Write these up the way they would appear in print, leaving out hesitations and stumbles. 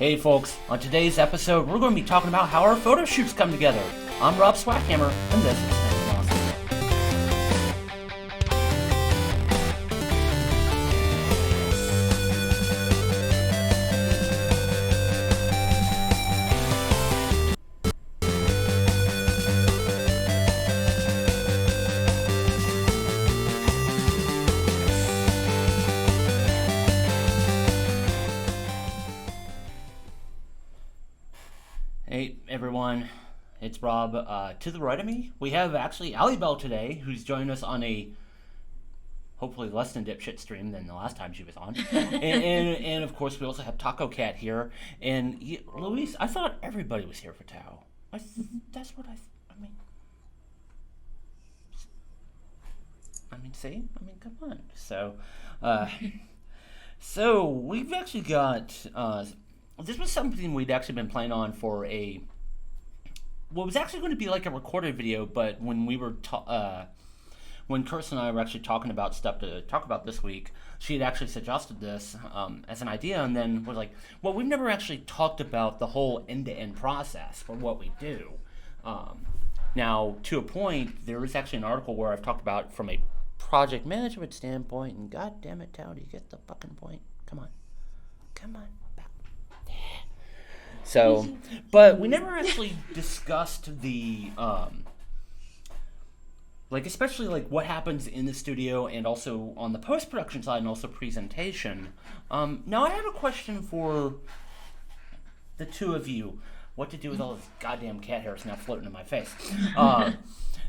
Hey folks, on today's episode, we're going to be talking about how our photo shoots come together. I'm Rob Swackhammer, and this is Snack Awesome. Hey everyone, it's Rob. To the right of me, we have actually Allie Bell today, who's joining us on a hopefully less than dipshit stream than the last time she was on. and of course, we also have Taco Cat here. And Luis, I thought everybody was here for Tao. That's what I mean. See? Come on. So we've actually got... this was something we'd actually been planning on for what was actually going to be like a recorded video, but when we were when Kirsten and I were actually talking about stuff to talk about this week, she had actually suggested this as an idea, and then was like, well, we've never actually talked about the whole end-to-end process for what we do. Now, to a point, there is actually an article where I've talked about from a project management standpoint, and god damn it, Tao, do you get the fucking point? Come on. So, but we never actually discussed the, especially what happens in the studio and also on the post-production side and also presentation. Now I have a question for the two of you. What to do with all this goddamn cat hair is now floating in my face.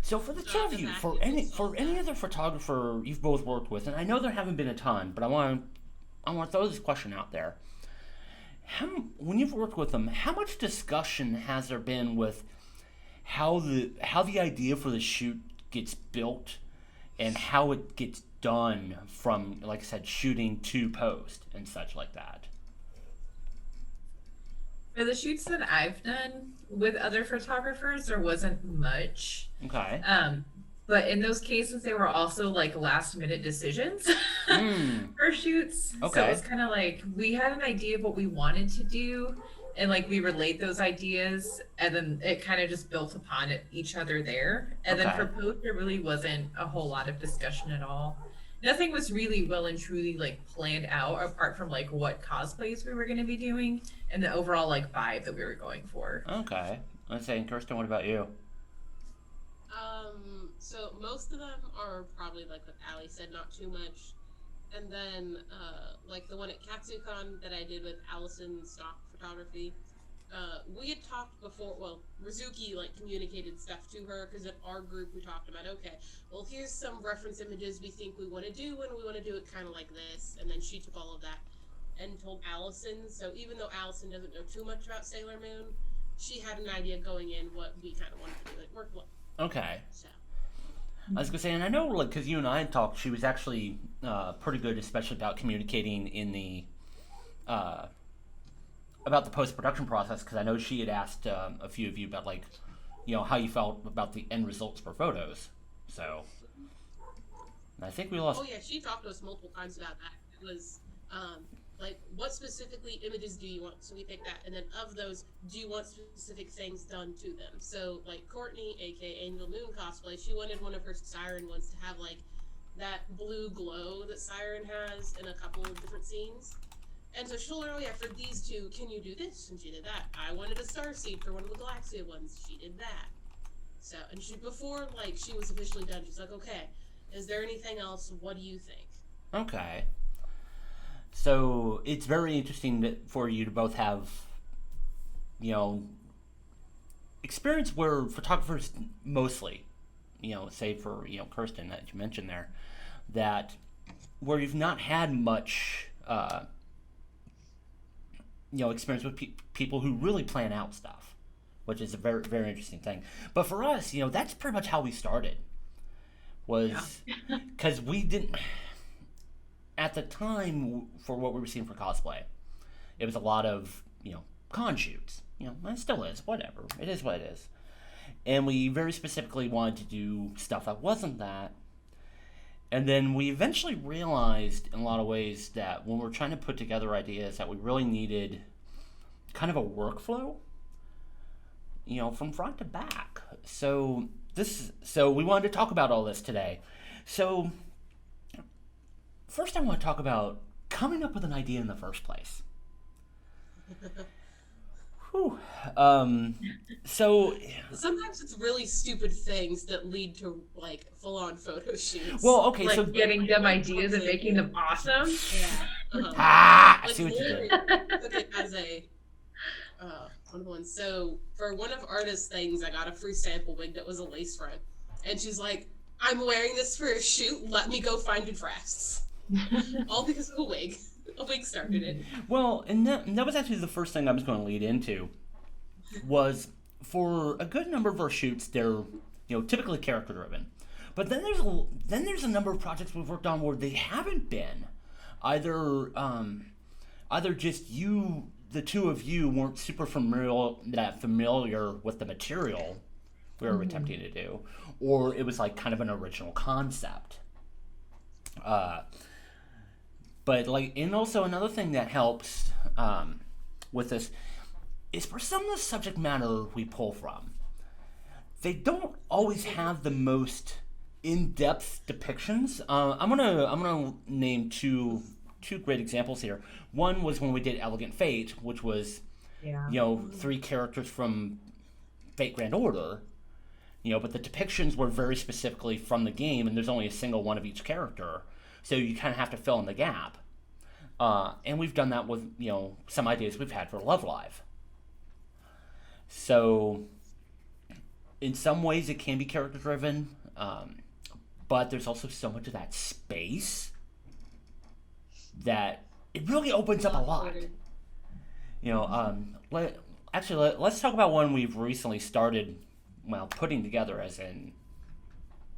So for the two of you, for any other photographer you've both worked with, and I know there haven't been a ton, but I want to throw this question out there. When you've worked with them, how much discussion has there been with how the idea for the shoot gets built and how it gets done from, like I said, shooting to post and such like that? For the shoots that I've done with other photographers, there wasn't much. Okay. But in those cases, they were also last minute decisions for shoots. Okay. So it was kind of we had an idea of what we wanted to do, and we relayed those ideas, and then it kind of just built upon each other there. And then for post, there really wasn't a whole lot of discussion at all. Nothing was really well and truly planned out apart from what cosplays we were going to be doing and the overall vibe that we were going for. Okay. Let's say, Kirsten, what about you? So most of them are probably what Allie said, not too much. And then, the one at KatsuCon that I did with Allison Stock Photography, we had talked before, Rizuki, communicated stuff to her, because in our group we talked about, okay, well, here's some reference images we think we want to do, and we want to do it kind of like this. And then she took all of that and told Allison. So even though Allison doesn't know too much about Sailor Moon, she had an idea going in what we kind of wanted to do. It worked well. Okay. So. I was gonna say, and I know, because you and I had talked, she was actually pretty good, especially about communicating in the about the post-production process. Because I know she had asked a few of you about how you felt about the end results for photos. So, I think we lost. Oh yeah, she talked to us multiple times about that. It was what specifically images do you want? So we picked that, and then of those, do you want specific things done to them? So Courtney, aka Angel Moon cosplay, she wanted one of her Siren ones to have that blue glow that Siren has in a couple of different scenes. And so she told her, oh yeah, for these two, can you do this? And she did that. I wanted a starseed for one of the Galaxia ones. She did that. So, and she, before she was officially done, she's like, okay, is there anything else? What do you think? Okay. So it's very interesting for you to both have, experience where photographers mostly, say for, Kirsten that you mentioned there, that where you've not had much, experience with people who really plan out stuff, which is a very, very interesting thing. But for us, that's pretty much how we started, was because we didn't... At the time, for what we were seeing for cosplay, it was a lot of, con shoots. It still is, whatever. It is what it is. And we very specifically wanted to do stuff that wasn't that. And then we eventually realized, in a lot of ways, that when we're trying to put together ideas, that we really needed kind of a workflow, from front to back. So we wanted to talk about all this today. So first I want to talk about coming up with an idea in the first place. Whew. So sometimes it's really stupid things that lead to like full-on photo shoots. Well, okay, like so getting dumb ideas and making them awesome. Yeah. I Like, see what you did. took it as a one of the ones. So for one of Arta's things, I got a free sample wig that was a lace front, and she's like, "I'm wearing this for a shoot. Let me go find drafts." All because of a wig. A wig started it. Well, and that was actually the first thing I was going to lead into. Was for a good number of our shoots, they're typically character driven, but then there's a number of projects we've worked on where they haven't been. Either just the two of you weren't super familiar with the material we were attempting to do, or it was like kind of an original concept. But and also another thing that helps with this is for some of the subject matter we pull from, they don't always have the most in-depth depictions. I'm gonna name two great examples here. One was when we did Elegant Fate, which was 3 characters from Fate Grand Order, but the depictions were very specifically from the game, and there's only a single one of each character. So you kind of have to fill in the gap. And we've done that with, some ideas we've had for Love Live. So in some ways it can be character driven, but there's also so much of that space that it really opens up a lot. Let's talk about one we've recently started, putting together, as in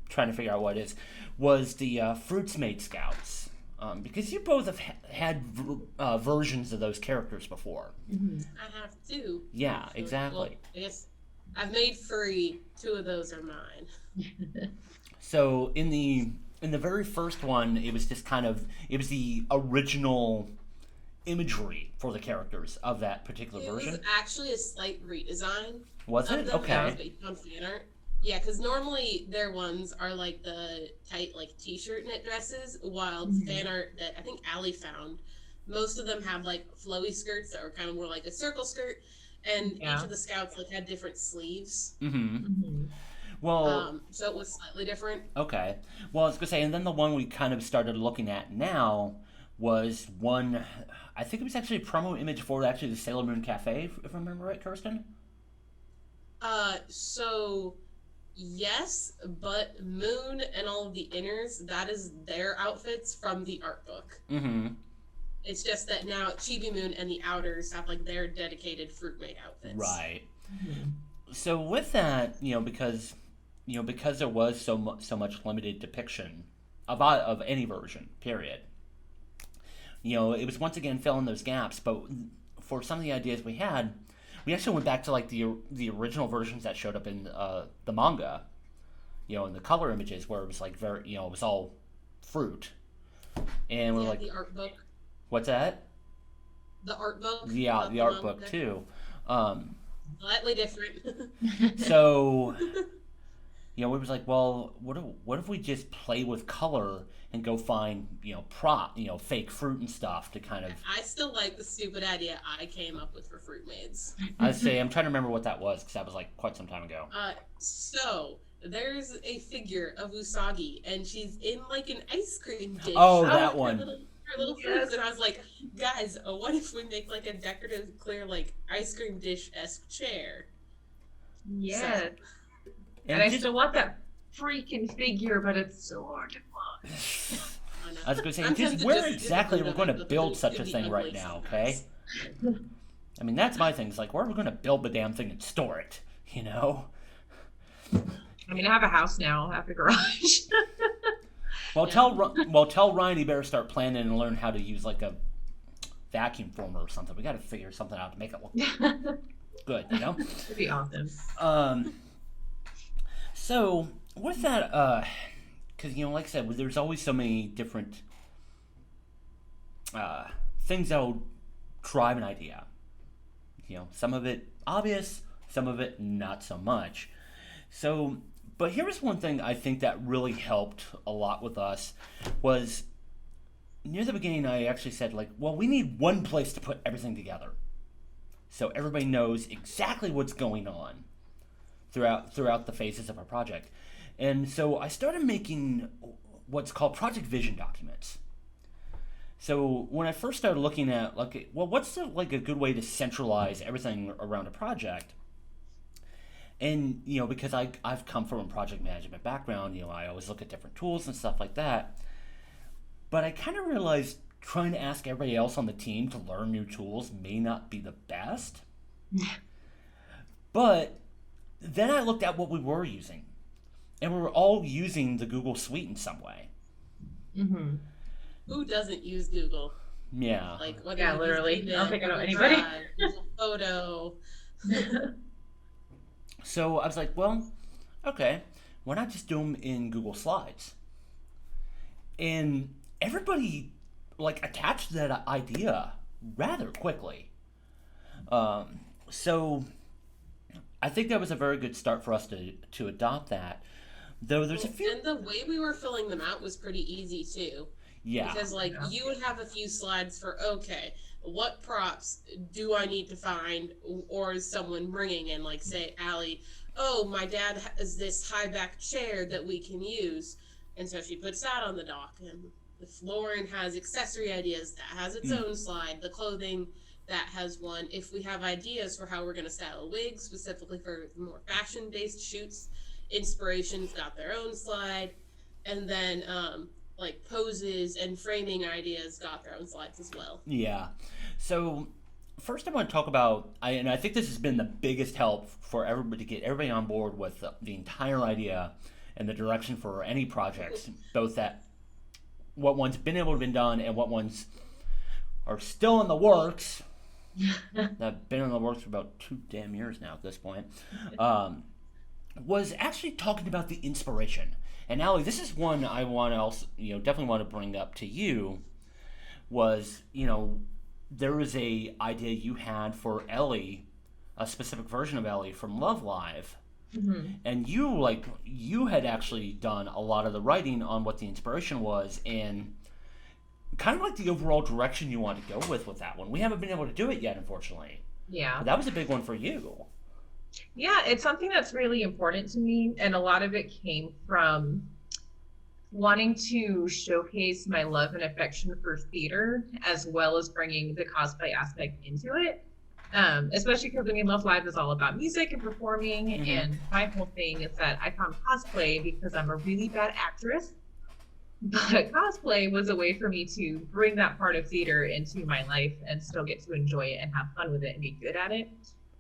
trying to figure out what it is, was the Fruits Made Scouts. Because you both have had versions of those characters before. Mm-hmm. I have 2. Yeah, exactly. Well, I guess I've made 3. 2 of those are mine. So in the very first one, it was just it was the original imagery for the characters of that particular version. It was actually a slight redesign. Was it? Okay. Based on fan art. Yeah, because normally their ones are like the tight t-shirt knit dresses, while fan art that I think Allie found, most of them have flowy skirts that were kind of more like a circle skirt, and each of the scouts had different sleeves. Well, so it was slightly different. Okay. Well, I was gonna say, and then the one we kind of started looking at now was one. I think it was actually a promo image for the Sailor Moon Cafe, if I remember right, Kirsten. So. Yes, but Moon and all of the inners, that is their outfits from the art book. Mm-hmm. It's just that now Chibi Moon and the outers have their dedicated Fruit Made outfits. Right. Mm-hmm. So with that, because there was so much limited depiction of any version, period. It was once again filling those gaps, but for some of the ideas we had, we actually went back to the original versions that showed up in the manga, in the color images where it was very, it was all fruit, and we're the art book. What's that? The art book. Yeah, the art book too. Slightly different. So, we was well, what if we just play with color and go find, fake fruit and stuff to kind of... I still like the stupid idea I came up with for Fruit Maids. I'm trying to remember what that was, because that was quite some time ago. So, there's a figure of Usagi, and she's in an ice cream dish. Oh, that one. Her little fruits, and I was like, guys, what if we make a decorative, clear, ice cream dish-esque chair? Yes. So, and I still want that freaking figure, but it's so hard to find. I was going to say, just where exactly we're going to build such a thing right now, okay? I mean, that's my thing. It's where are we going to build the damn thing and store it, I mean, I have a house now. I have a garage. Tell Ryan he better start planning and learn how to use a vacuum former or something. We got to figure something out to make it look good, It'd be awesome. So with that, because like I said, there's always so many different things that'll drive an idea. some of it obvious, some of it not so much. So, but here's one thing I think that really helped a lot with us was near the beginning I actually said, like, well, we need one place to put everything together. So everybody knows exactly what's going on throughout the phases of our project. And so I started making what's called project vision documents. So when I first started looking at, like, well, what's a good way to centralize everything around a project? And, because I've come from a project management background, I always look at different tools and stuff like that. But I kind of realized trying to ask everybody else on the team to learn new tools may not be the best. But then I looked at what we were using. And we were all using the Google Suite in some way. Mm-hmm. Who doesn't use Google? Yeah. Like, whether Yeah, you literally. use I don't think I know Google anybody. Drive, Google Photo. So I was like, well, okay, why not just do them in Google Slides? And everybody, attached to that idea rather quickly. So I think that was a very good start for us to adopt that. Though there's a few... And the way we were filling them out was pretty easy, too. Yeah. Because, you would have a few slides for, okay, what props do I need to find, or is someone bringing in, say, Allie, oh, my dad has this high back chair that we can use, and so she puts that on the dock. And if Lauren has accessory ideas, that has its own slide. The clothing, that has one. If we have ideas for how we're going to style a wig, specifically for more fashion-based shoots, Inspiration's got their own slide, and then poses and framing ideas got their own slides as well. Yeah. So first I want to talk about, and I think this has been the biggest help for everybody to get everybody on board with the entire idea and the direction for any projects, both that what ones been able to be done and what ones are still in the works. I've been in the works for about 2 damn years now at this point. Was actually talking about the inspiration. And Allie, this is one I want to also, definitely want to bring up to you. Was, there was a idea you had for Ellie, a specific version of Ellie from Love Live. Mm-hmm. And you had actually done a lot of the writing on what the inspiration was and kind of the overall direction you want to go with that one. We haven't been able to do it yet, unfortunately. Yeah. But that was a big one for you. Yeah, it's something that's really important to me. And a lot of it came from wanting to showcase my love and affection for theater, as well as bringing the cosplay aspect into it. Especially because Love Live is all about music and performing. Mm-hmm. And my whole thing is that I found cosplay because I'm a really bad actress. But cosplay was a way for me to bring that part of theater into my life and still get to enjoy it and have fun with it and be good at it.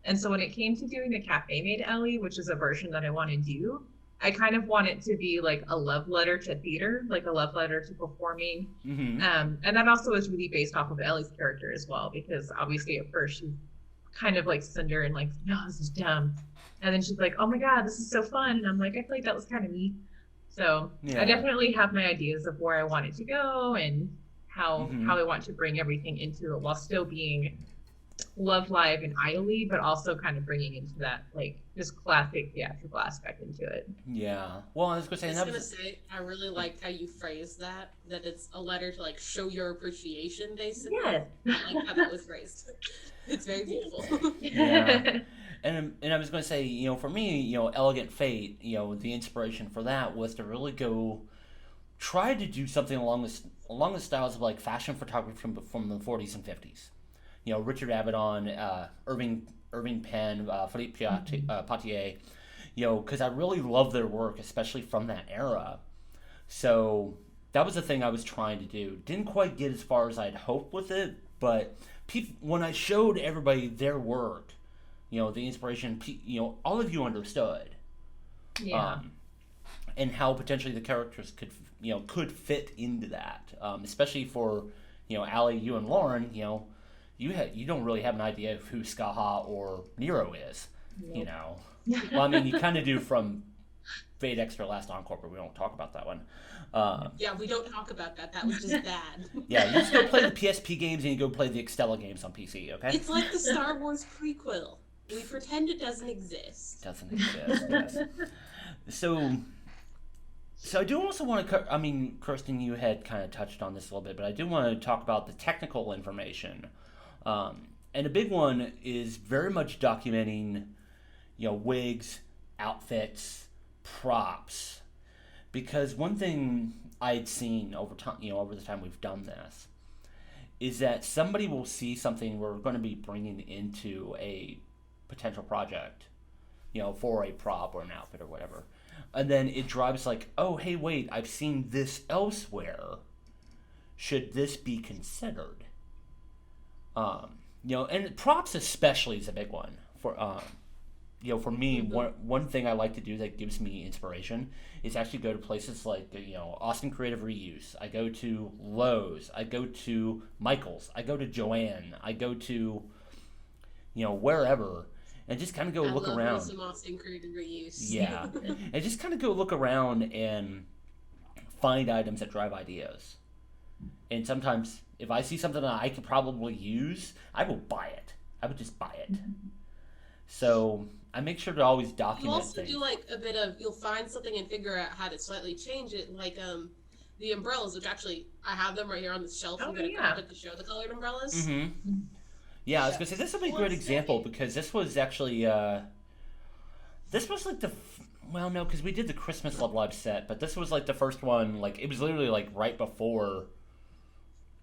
And so when it came to doing the Cafe Maid Ellie, which is a version that I want to do, I kind of want it to be a love letter to theater, a love letter to performing. Mm-hmm. And that also is really based off of Ellie's character as well, because obviously at first she's kind of cinder and no, this is dumb. And then she's like, oh my God, this is so fun. And I'm like, I feel like that was kind of me. So yeah. I definitely have my ideas of where I want it to go and how I want to bring everything into it while still being Love Live and Idly, but also kind of bringing into that just classic theatrical aspect into it. Yeah. Well, I was gonna say I really liked how you phrased that it's a letter to show your appreciation, basically. Yes. I like how that was phrased. It's very beautiful. Yeah. And I was going to say, for me, Elegant Fate, the inspiration for that was to really try to do something along the styles of fashion photography from the 40s and 50s. Richard Avedon, Irving Penn, Philippe Potier, because I really love their work, especially from that era. So that was the thing I was trying to do. Didn't quite get as far as I'd hoped with it, but when I showed everybody their work, the inspiration, all of you understood. Yeah. And how potentially the characters could fit into that, especially for, Allie, you and Lauren, you don't really have an idea of who Skaha or Nero is, Nope. Well, I mean, you kind of do from Fade Extra Last Encore, but we don't talk about that one. Yeah, we don't talk about that. That was just bad. Yeah, you just go play the PSP games and you go play the Extella games on PC, okay? It's like the Star Wars prequel. We pretend it doesn't exist. Doesn't exist, yes. So I do also want to, I mean, Kirsten, you had kind of touched on this a little bit, but I do want to talk about the technical information. And a big one is very much documenting, wigs, outfits, props. Because one thing I'd seen over time, over the time we've done this, is that somebody will see something we're going to be bringing into a potential project, for a prop or an outfit or whatever. And then it drives like, oh, hey, wait, I've seen this elsewhere. Should this be considered? And props especially is a big one. For me, one thing I like to do that gives me inspiration is actually go to places like, Austin Creative Reuse. I go to Lowe's. I go to Michael's. I go to Joann. I go to, wherever. And just kind of go look around. Some Austin Creative Reuse. Yeah. And just kind of go look around and find items that drive ideas. And sometimes, if I see something that I could probably use, I will buy it. I would just buy it. So I make sure to always document You also things. do like a bit of, you'll find something and figure out how to slightly change it, like the umbrellas, which actually, I have them right here on the shelf. Oh, I'm going to yeah. grab it to show the colored umbrellas. Mm-hmm. Yeah, I was going to say, this will be a great example because this was actually, this was like well, no, because we did the Christmas Love Live set, but this was like the first one, like, it was literally like right before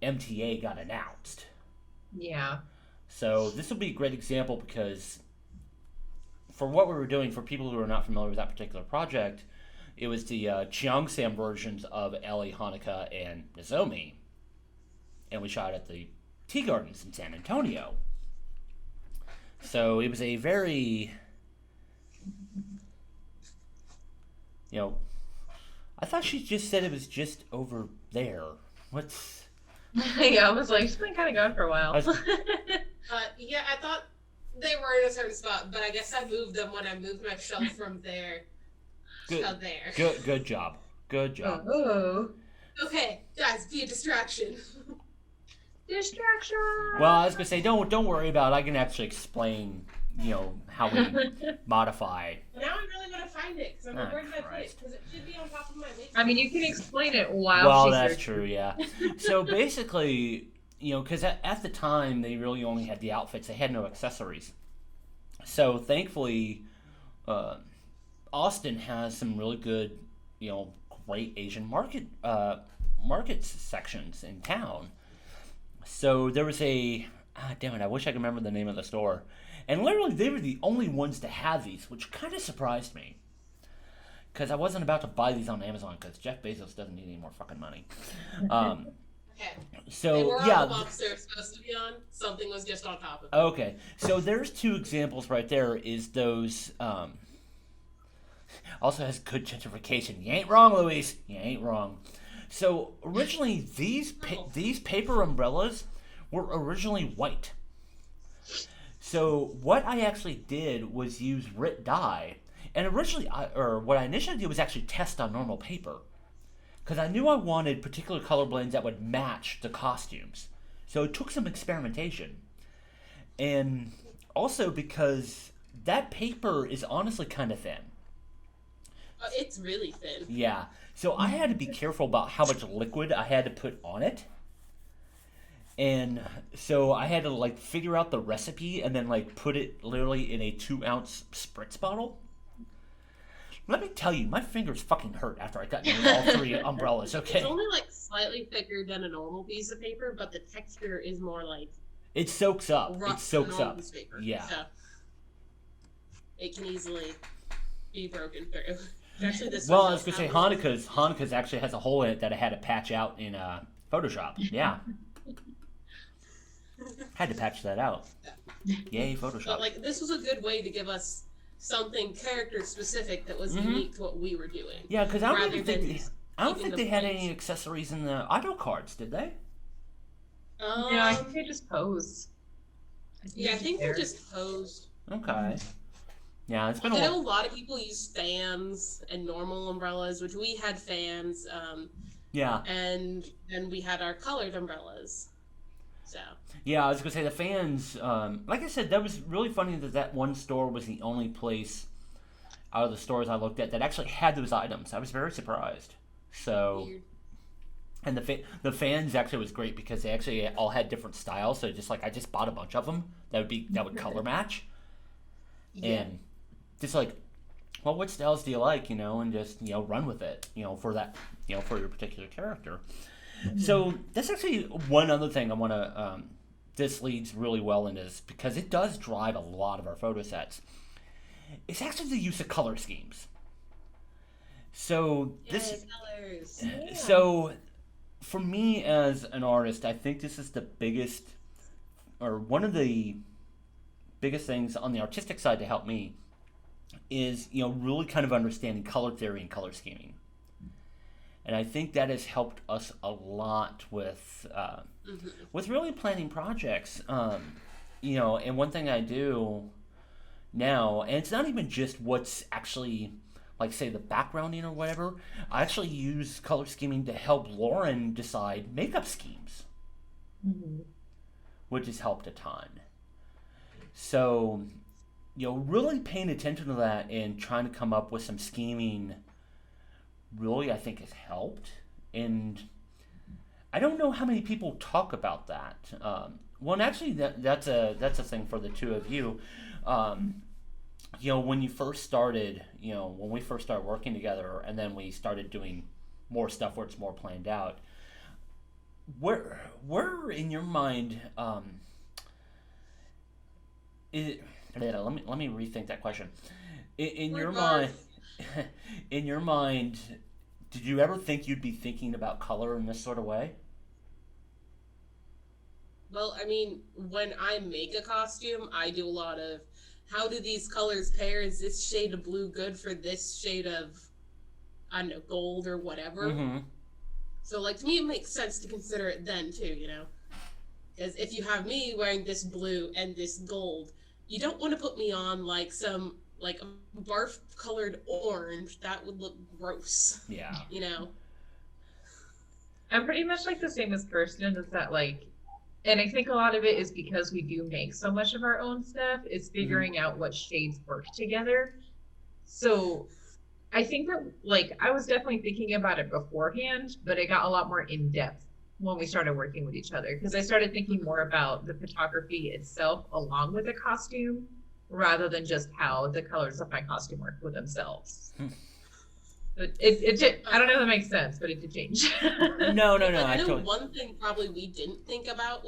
MTA got announced. Yeah. So this will be a great example because for what we were doing, for people who are not familiar with that particular project, it was the Cheongsam versions of Ellie, Hanukkah, and Nozomi. And we shot at the Tea Gardens in San Antonio. So it was a very, I thought she just said it was just over there. What's... Yeah, I was like, she's been kind of gone for a while. Yeah, I thought they were in a certain spot, but I guess I moved them when I moved my shelf from there to there. Good job. Good job. Oh. Okay, guys, be a distraction. Distraction. Well, I was gonna say, don't worry about it. I can actually explain, how we modify. Now I really want to find it because I'm Oh, where did I put it? Christ. Because it should be on top of my list. I mean, you can explain it while Well, she's that's searching. true, yeah. So basically, because at the time they really only had the outfits; they had no accessories. So thankfully, Austin has some really good, great Asian market sections in town. So there was damn it, I wish I could remember the name of the store. And literally, they were the only ones to have these, which kind of surprised me. Because I wasn't about to buy these on Amazon, because Jeff Bezos doesn't need any more fucking money. Okay. So, They were yeah. on the box they were supposed to be on. Something was just on top of it. Okay, so there's two examples right there, is those, also has good gentrification. You ain't wrong, Luis. You ain't wrong. So, originally, these paper umbrellas were originally white. So, what I actually did was use RIT dye. And originally, what I initially did was actually test on normal paper. Because I knew I wanted particular color blends that would match the costumes. So, it took some experimentation. And also because that paper is honestly kind of thin. It's really thin. Yeah. So I had to be careful about how much liquid I had to put on it. And so I had to figure out the recipe and then put it literally in a 2-ounce spritz bottle. Let me tell you, my fingers fucking hurt after I got into all 3 umbrellas, okay? It's only slightly thicker than a normal piece of paper, but the texture is more it soaks up. rough It soaks than a normal up. piece of paper. Yeah. So it can easily be broken through. Actually, this Well, one I was does going to say, have Hanukkah's actually has a hole in it that I had to patch out in Photoshop. Yeah. Had to patch that out. Yay, Photoshop. But this was a good way to give us something character specific that was unique to what we were doing. Yeah, because I don't rather even than think I don't keeping think they the had points. any accessories in the auto cards, did they? Yeah, I think they just posed. Yeah, I think they just posed. Okay. Yeah, it's been I a know a while. lot of people use fans and normal umbrellas, which we had fans, Yeah. and then we had our colored umbrellas. So Yeah, I was gonna say the fans. Like I said, that was really funny that that one store was the only place out of the stores I looked at that actually had those items. I was very surprised. So, weird. and the fans actually was great because they actually all had different styles. So just like I just bought a bunch of them that would color match, Yeah. and just like, well, what styles do you like? And just run with it. For that, for your particular character. So that's actually one other thing I want to. This leads really well into this because it does drive a lot of our photo sets. It's actually the use of color schemes. So this, Yay, colors. Yeah. so for me as an artist, I think this is the biggest, or one of the biggest things on the artistic side to help me is really kind of understanding color theory and color scheming. And I think that has helped us a lot with really planning projects. And one thing I do now, and it's not even just what's actually like say the backgrounding or whatever. I actually use color scheming to help Lauren decide makeup schemes, which has helped a ton. So, really paying attention to that and trying to come up with some scheming really I think has helped. And I don't know how many people talk about that. Well, and actually that's a thing for the two of you. When you first started, when we first started working together, and then we started doing more stuff where it's more planned out. Where in your mind, let me rethink that question. In your mind, in your mind, did you ever think you'd be thinking about color in this sort of way? Well, I mean, when I make a costume, I do a lot of how do these colors pair? Is this shade of blue good for this shade of, I don't know, gold or whatever? Mm-hmm. So, like, to me, it makes sense to consider it then, too, Because if you have me wearing this blue and this gold, you don't want to put me on, like, some, like, a barf-colored orange. That would look gross, Yeah. I'm pretty much like the same as Kirsten. Is that like, and I think a lot of it is because we do make so much of our own stuff. Is figuring out what shades work together. So, I think that like I was definitely thinking about it beforehand, but it got a lot more in depth when we started working with each other because I started thinking more about the photography itself along with the costume, rather than just how the colors of my costume work with themselves. But I don't know if that makes sense, but it did change. No. I know totally. one thing probably we didn't think about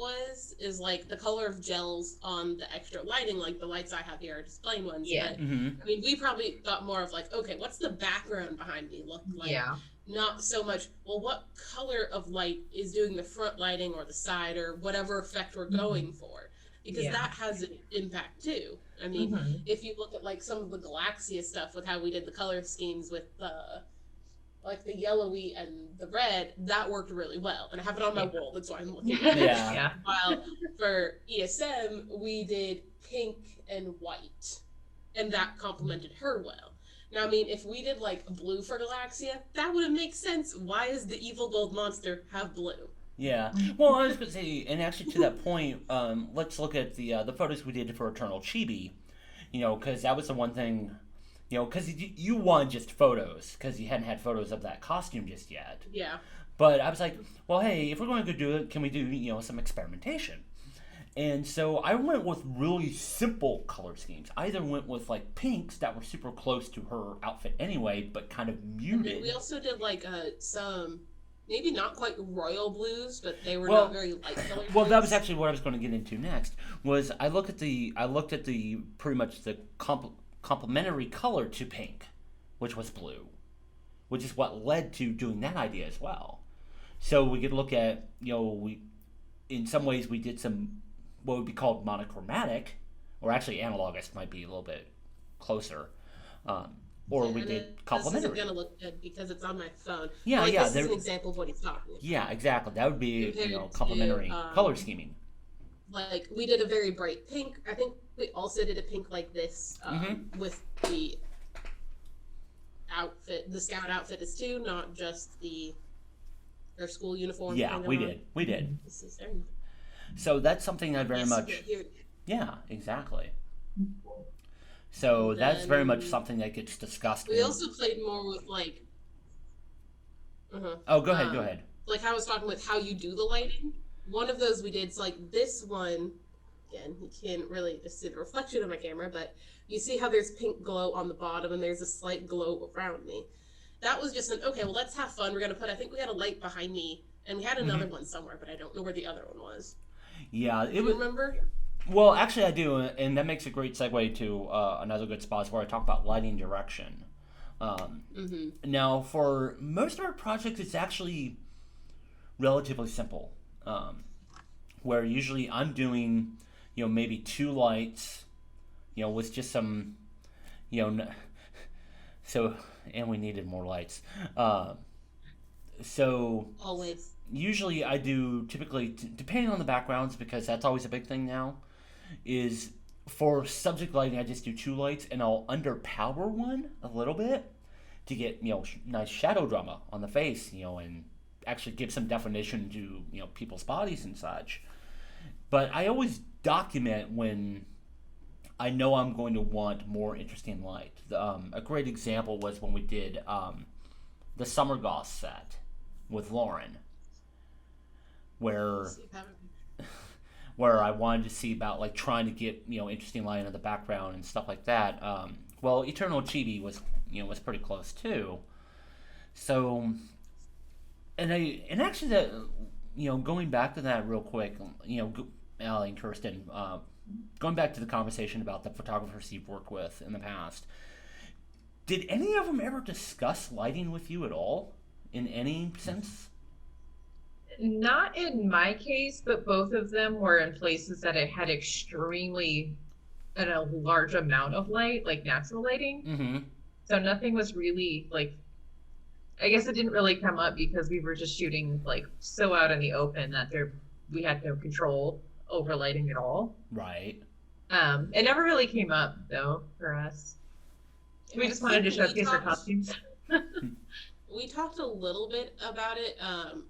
is like the color of gels on the extra lighting, like the lights I have here are just plain ones. Yeah. But, Mm-hmm. I mean, we probably thought more of like, okay, what's the background behind me look like? Yeah. Not so much, well, what color of light is doing the front lighting or the side or whatever effect we're going for? Because that has an impact too. I mean, if you look at like some of the Galaxia stuff with how we did the color schemes with like the yellowy and the red, that worked really well. And I have it on my wall, that's why I'm looking at it. Yeah. While for ESM, we did pink and white, and that complemented her well. Now, I mean, if we did like blue for Galaxia, that would have made sense. Why does the evil gold monster have blue? Yeah. Well, I was going to say, and actually to that point, let's look at the photos we did for Eternal Chibi. Because that was the one thing, because you wanted just photos, because you hadn't had photos of that costume just yet. Yeah. But I was like, well, hey, if we're going to do it, can we do, some experimentation? And so I went with really simple color schemes. I either went with like pinks that were super close to her outfit anyway, but kind of muted. We also did like some, maybe not quite royal blues, but they were Well, not very light colored. Well, that was blues. actually what I was going to get into next. Was I looked at the pretty much the complementary color to pink, which was blue, which is what led to doing that idea as well. So we could look at we in some ways we did some what would be called monochromatic, or actually analogous might be a little bit closer. Or we did complementary. This isn't going to look good because it's on my phone. Yeah, like, yeah. This is an example of what he's talking about. Yeah, exactly. That would be Compared to, complementary color scheming. like we did a very bright pink. I think we also did a pink like this with the outfit. The scout outfit is too, not just their school uniform. Yeah, we did. We did. This is So that's something I very much. Yeah, exactly. So that's very much something that gets discussed. We also played more with like. Oh, go ahead. Go ahead. Like how I was talking with how you do the lighting. One of those we did. It's like this one. Again, you can't really see the reflection of my camera, but you see how there's pink glow on the bottom and there's a slight glow around me. That was just okay, well, let's have fun. We're going to I think we had a light behind me, and we had another one somewhere, but I don't know where the other one was. Yeah. Do you remember? Well, actually, I do, and that makes a great segue to another good spot where I talk about lighting direction. Now, for most of our projects, it's actually relatively simple, where usually I'm doing, maybe 2 lights, with just some, so, and we needed more lights. So always. Usually I do typically, depending on the backgrounds, because that's always a big thing now, is for subject lighting, I just do 2 lights, and I'll underpower one a little bit to get, nice shadow drama on the face, and actually give some definition to, people's bodies and such. But I always document when I know I'm going to want more interesting light. A great example was when we did the Summer Goth set with Lauren, where I wanted to see about like trying to get interesting light in the background and stuff like that. Well, Eternal Chibi was pretty close too. So, and actually that going back to that real quick, Allie and Kirsten, going back to the conversation about the photographers you've worked with in the past, did any of them ever discuss lighting with you at all in any sense? Not in my case, but both of them were in places that it had extremely a large amount of light, like natural lighting. So nothing was really like, I guess it didn't really come up because we were just shooting like so out in the open that we had no control over lighting at all. Right. It never really came up though for us. We just wanted to showcase our costumes. We talked a little bit about it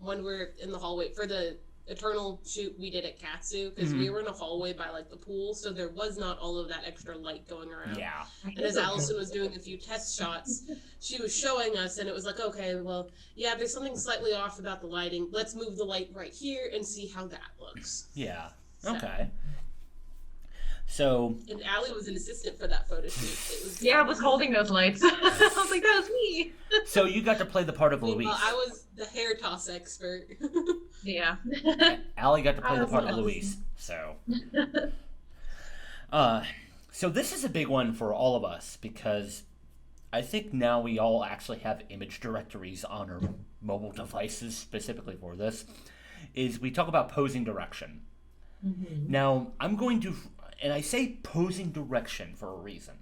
when we're in the hallway for the Eternal shoot we did at Katsu, because we were in a hallway by like the pool, so there was not all of that extra light going around. Yeah. And as Allison was doing a few test shots, she was showing us, and it was like, okay, well, yeah, there's something slightly off about the lighting. Let's move the light right here and see how that looks. Yeah. Okay. So. And Allie was an assistant for that photo shoot. I was holding those lights. I was like, that was me. So you got to play the part of Louise. Well, I was the hair toss expert. Yeah. Allie got to play the part of Louise. So. So this is a big one for all of us because I think now we all actually have image directories on our mobile devices specifically for this. Is we talk about posing direction. Now I'm going to. And I say posing direction for a reason.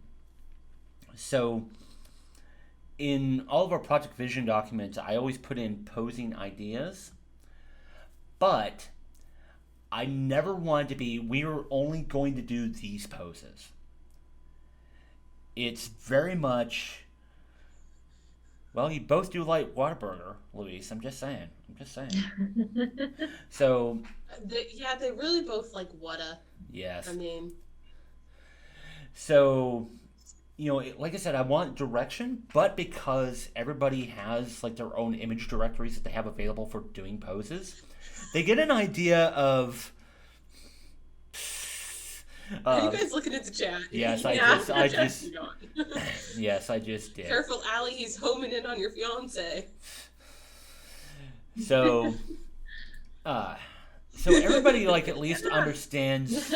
So, in all of our project vision documents, I always put in posing ideas. But I never wanted to be, we are only going to do these poses. It's very much, well, you both do like Whataburger, Luis. I'm just saying. So. They really both like Whata. Yes. I mean. So, like I said, I want direction, but because everybody has like their own image directories that they have available for doing poses, they get an idea of. Are you guys looking at the chat? Yes, yes, I just did. Careful, Allie, he's homing in on your fiance. So everybody like at least understands.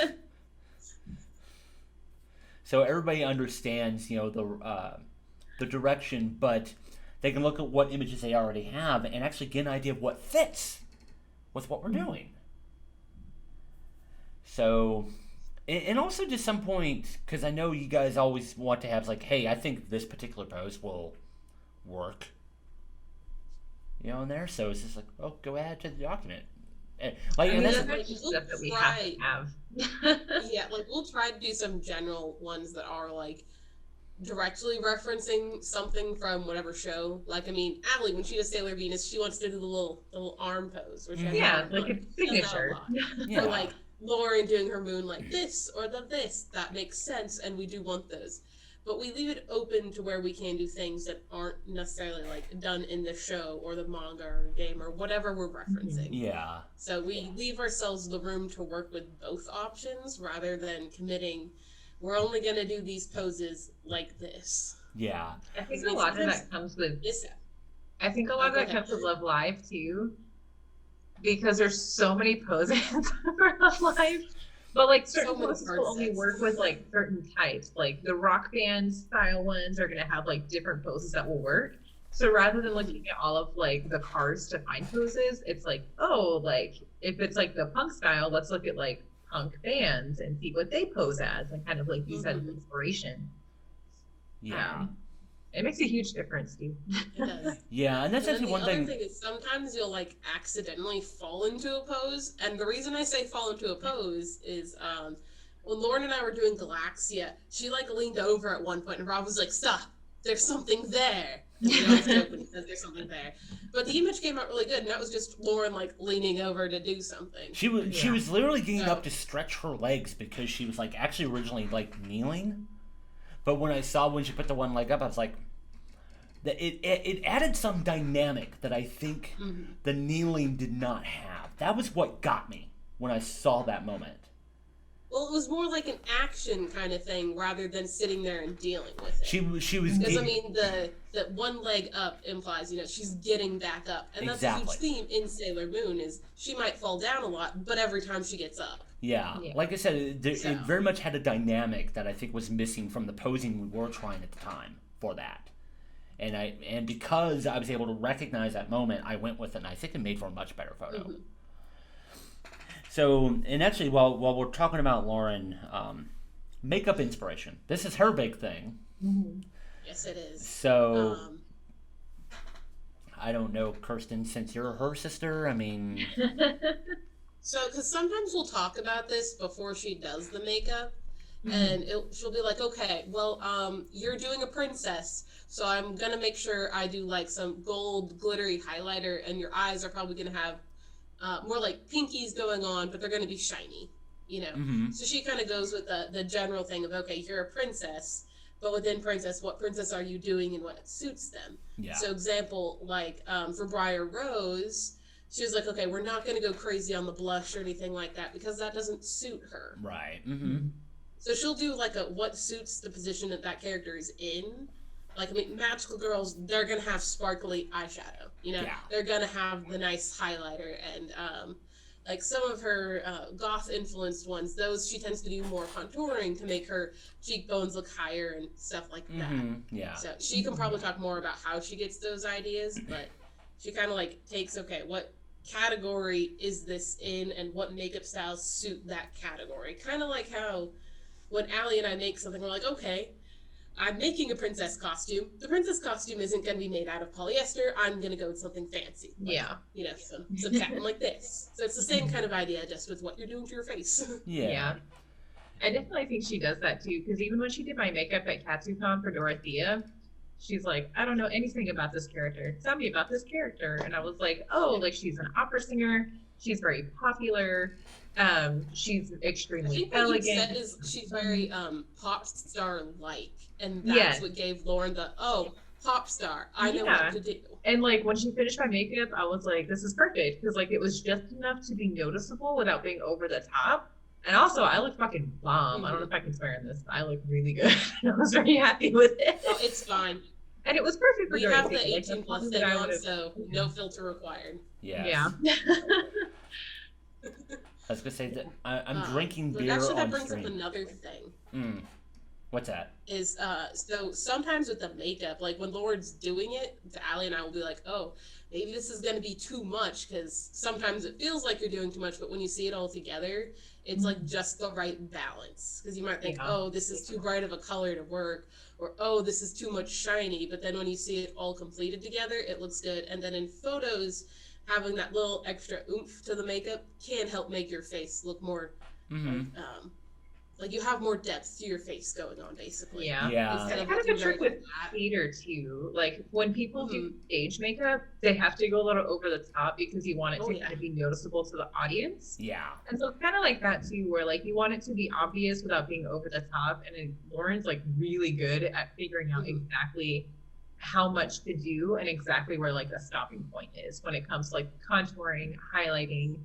So everybody understands, the direction, but they can look at what images they already have and actually get an idea of what fits with what we're doing. So, and also to some point, because I know you guys always want to have like, hey, I think this particular pose will work. In there. So it's just like, well, go add to the document. Like, I and mean, that's that's actually stuff that we have to have. Yeah, like we'll try to do some general ones that are like directly referencing something from whatever show. Like, I mean, Allie, when she does Sailor Venus, she wants to do the little arm pose, which has Yeah, an like arm. it's She does that a signature. lot. yeah, Or like Lauren doing her moon like this or the this. That makes sense, and we do want those. But we leave it open to where we can do things that aren't necessarily like done in the show or the manga or game or whatever we're referencing. yeah, So we leave ourselves the room to work with both options rather than committing, we're only going to do these poses like this. yeah. I think a lot of that comes with It's, I think a lot of that comes with Love Live too, because there's so many poses for Love Live. But like certain So many poses will only sets. work with like certain types. Like the rock band style ones are gonna have like different poses that will work. So rather than looking at all of like the cards to find poses, it's like, oh, like if it's like the punk style, let's look at like punk bands and see what they pose as and kind of like use that as inspiration. Yeah. It makes a huge difference, dude. it does. Yeah, and that's And then actually the one other thing. thing is sometimes you'll like accidentally fall into a pose, and the reason I say fall into a pose is when Lauren and I were doing Galaxia, she like leaned over at one point, and Rob was like, "Stop! There's something there." And we always joke when he says there's something there, but the image came out really good, and that was just Lauren like leaning over to do something. She was literally getting up to stretch her legs because she was like actually originally like kneeling, but when she put the one leg up, I was like, that it added some dynamic that I think the kneeling did not have. That was what got me when I saw that moment. Well, it was more like an action kind of thing rather than sitting there and dealing with it. She was Because I mean, the one leg up implies, you know, she's getting back up, and that's Exactly. a huge theme in Sailor Moon. Is she might fall down a lot, but every time she gets up. Yeah, Yeah. like I said, it So- very much had a dynamic that I think was missing from the posing we were trying at the time for that. And because I was able to recognize that moment, I went with it, and I think it made for a much better photo. Mm-hmm. So, and actually, while we're talking about Lauren, makeup inspiration. This is her big thing. Yes, it is. So, I don't know, Kirsten, since you're her sister, I mean, So, because sometimes we'll talk about this before she does the makeup, and she'll be like, "Okay, well, you're doing a princess, so I'm gonna make sure I do like some gold glittery highlighter, and your eyes are probably gonna have more like pinkies going on, but they're gonna be shiny, you know." So she kind of goes with the general thing of, okay, you're a princess, but within princess, what princess are you doing and what suits them? yeah. So example, like for Briar Rose, she was like, okay, we're not going to go crazy on the blush or anything like that because that doesn't suit her. Right. So she'll do like a what suits the position that that character is in. Like, I mean, magical girls, they're going to have sparkly eyeshadow, you know? Yeah. They're going to have the nice highlighter. And like some of her goth influenced ones, those she tends to do more contouring to make her cheekbones look higher and stuff like that. Yeah. So she can probably talk more about how she gets those ideas, but she kind of like takes, okay, what category is this in and what makeup styles suit that category? Kind of like how when Allie and I make something, we're like, okay, I'm making a princess costume. The princess costume isn't going to be made out of polyester. I'm going to go with something fancy. Like, Yeah. you know, some satin like this. So it's the same kind of idea, just with what you're doing to your face. Yeah. I definitely think she does that too, because even when she did my makeup at KatsuCon for Dorothea, she's like, I don't know anything about this character. Tell me about this character. And I was like, oh, like she's an opera singer. She's very popular. She's I extremely think what you elegant. said is she's very pop star like, and that's Yes. what gave Lauren the pop star. I know Yeah. what to do. And like when she finished my makeup, I was like, this is perfect, because like it was just enough to be noticeable without being over the top. And also, I look fucking bomb. I don't know if I can swear in this, but I look really good. I was very happy with it. Oh, it's fine. And it was perfect for We have the Dorothea. Like, 18 that's plus something thing that I on, would've- so no filter required. Yes. Yeah. I was gonna say that I'm drinking But beer actually, that on brings stream. up another thing. What's that? Is so sometimes with the makeup, like when Lauren's doing it, Allie and I will be like, oh, maybe this is going to be too much, because sometimes it feels like you're doing too much, but when you see it all together, it's like just the right balance. Because you might think, Yeah. oh, this is too bright of a color to work, or oh, this is too much shiny, but then when you see it all completed together, it looks good. And then in photos, having that little extra oomph to the makeup can help make your face look more like you have more depth to your face going on, basically. Yeah. Yeah. It's kind of a trick with theater too. Like when people do stage makeup, they have to go a little over the top because you want it to kind of be noticeable to the audience. Yeah. And so it's kind of like that too, where like you want it to be obvious without being over the top. And then Lauren's like really good at figuring out exactly how much to do and exactly where like the stopping point is when it comes to like contouring, highlighting,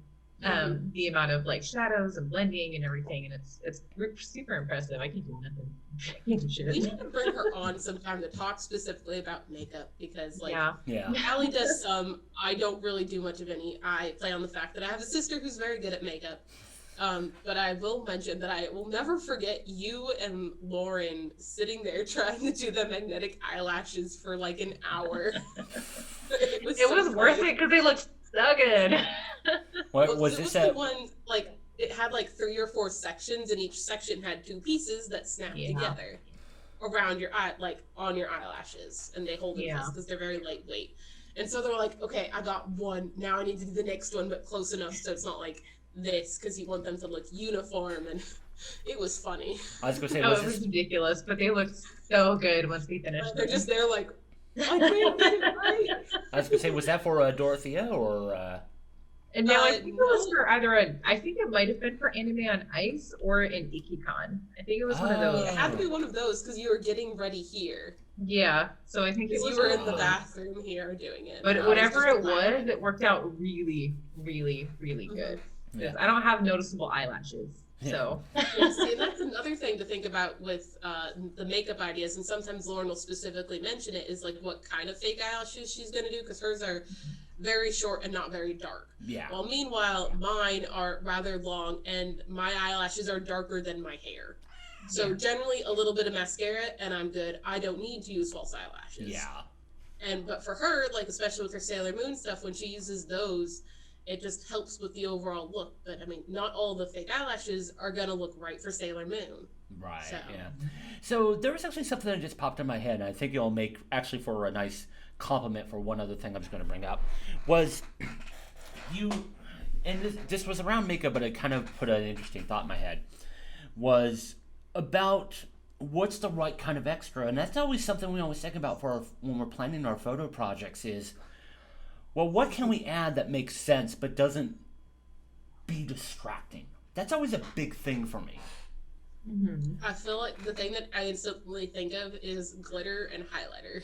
the amount of like shadows and blending and everything, and it's super impressive. I can do nothing. I can't do shit. We need to bring her on sometime to talk specifically about makeup because like yeah. Allie does some, I don't really do much of any. I play on the fact that I have a sister who's very good at makeup. But I will mention that I will never forget you and Lauren sitting there trying to do the magnetic eyelashes for like an hour. It was worth it because they looked so good. What was this? The one like it had like 3 or 4 sections, and each section had 2 pieces that snapped together around your eye, like on your eyelashes, and they hold in place because they're very lightweight. And so they're like, okay, I got one. Now I need to do the next one, but close enough so it's not like this, because you want them to look uniform, and it was funny. I was gonna say, it was ridiculous, but they looked so good once we finished. They're just there like, I can't get it right. I was gonna say, was that for Dorothea or? And now I think it was for either I think it might have been for Anime on Ice or in Ikicon. I think it was one of those. It had to be one of those because you were getting ready here. Yeah, so I think it was. You were in the bathroom here doing it. But whatever it was, it worked out really, really, really good. Yeah. I don't have noticeable eyelashes, so. See, and that's another thing to think about with the makeup ideas, and sometimes Lauren will specifically mention it, is like what kind of fake eyelashes she's going to do, because hers are very short and not very dark. Yeah. Well, meanwhile, mine are rather long, and my eyelashes are darker than my hair. So generally a little bit of mascara, and I'm good. I don't need to use false eyelashes. Yeah. But for her, like especially with her Sailor Moon stuff, when she uses those, it just helps with the overall look. But I mean, not all the fake eyelashes are gonna look right for Sailor Moon. Right. So there was actually something that just popped in my head, and I think it'll make actually for a nice compliment for one other thing I'm just going to bring up, was you, and this was around makeup, but it kind of put an interesting thought in my head, was about what's the right kind of extra. And that's always something we always think about when we're planning our photo projects is, well, what can we add that makes sense but doesn't be distracting? That's always a big thing for me. Mm-hmm. I feel like the thing that I instantly think of is glitter and highlighter.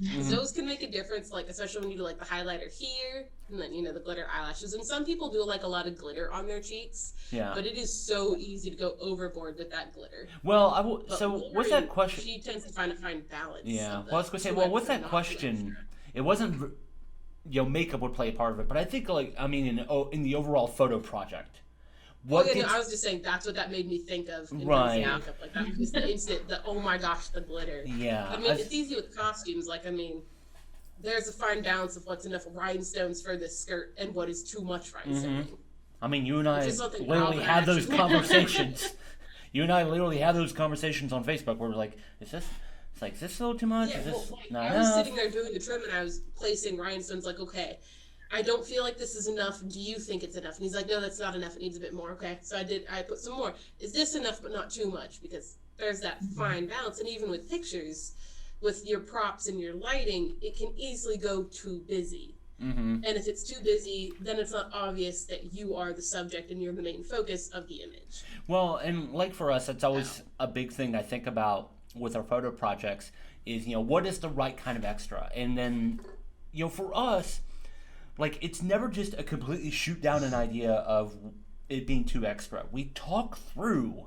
Mm-hmm. Those can make a difference, like especially when you do like the highlighter here, and then the glitter eyelashes. And some people do like a lot of glitter on their cheeks. Yeah. But it is so easy to go overboard with that glitter. Well, so what's that question? She tends to find balance. Yeah. Well, I was gonna say, what's that question? It wasn't, makeup would play a part of it, but I think in the overall photo project. I was just saying that's what that made me think of. Right. Makeup. Like that was the instant, oh my gosh, the glitter. Yeah. I mean, it's easy with costumes. Like, there's a fine balance of what's enough rhinestones for this skirt and what is too much rhinestone. Mm-hmm. I mean, you and I literally have those conversations. You and I literally have those conversations on Facebook where we're like, is this a little too much? Yeah, is this not I enough? was sitting there doing the trim and I was placing rhinestones like, okay, I don't feel like this is enough. Do you think it's enough? And he's like, no, that's not enough. It needs a bit more. Okay. So I put some more. Is this enough but not too much? Because there's that fine balance. And even with pictures, with your props and your lighting, it can easily go too busy. Mm-hmm. And if it's too busy, then it's not obvious that you are the subject and you're the main focus of the image. Well, and like for us, it's always a big thing I think about with our photo projects is, what is the right kind of extra? And then, for us, like, it's never just a completely shoot down an idea of it being too extra. We talk through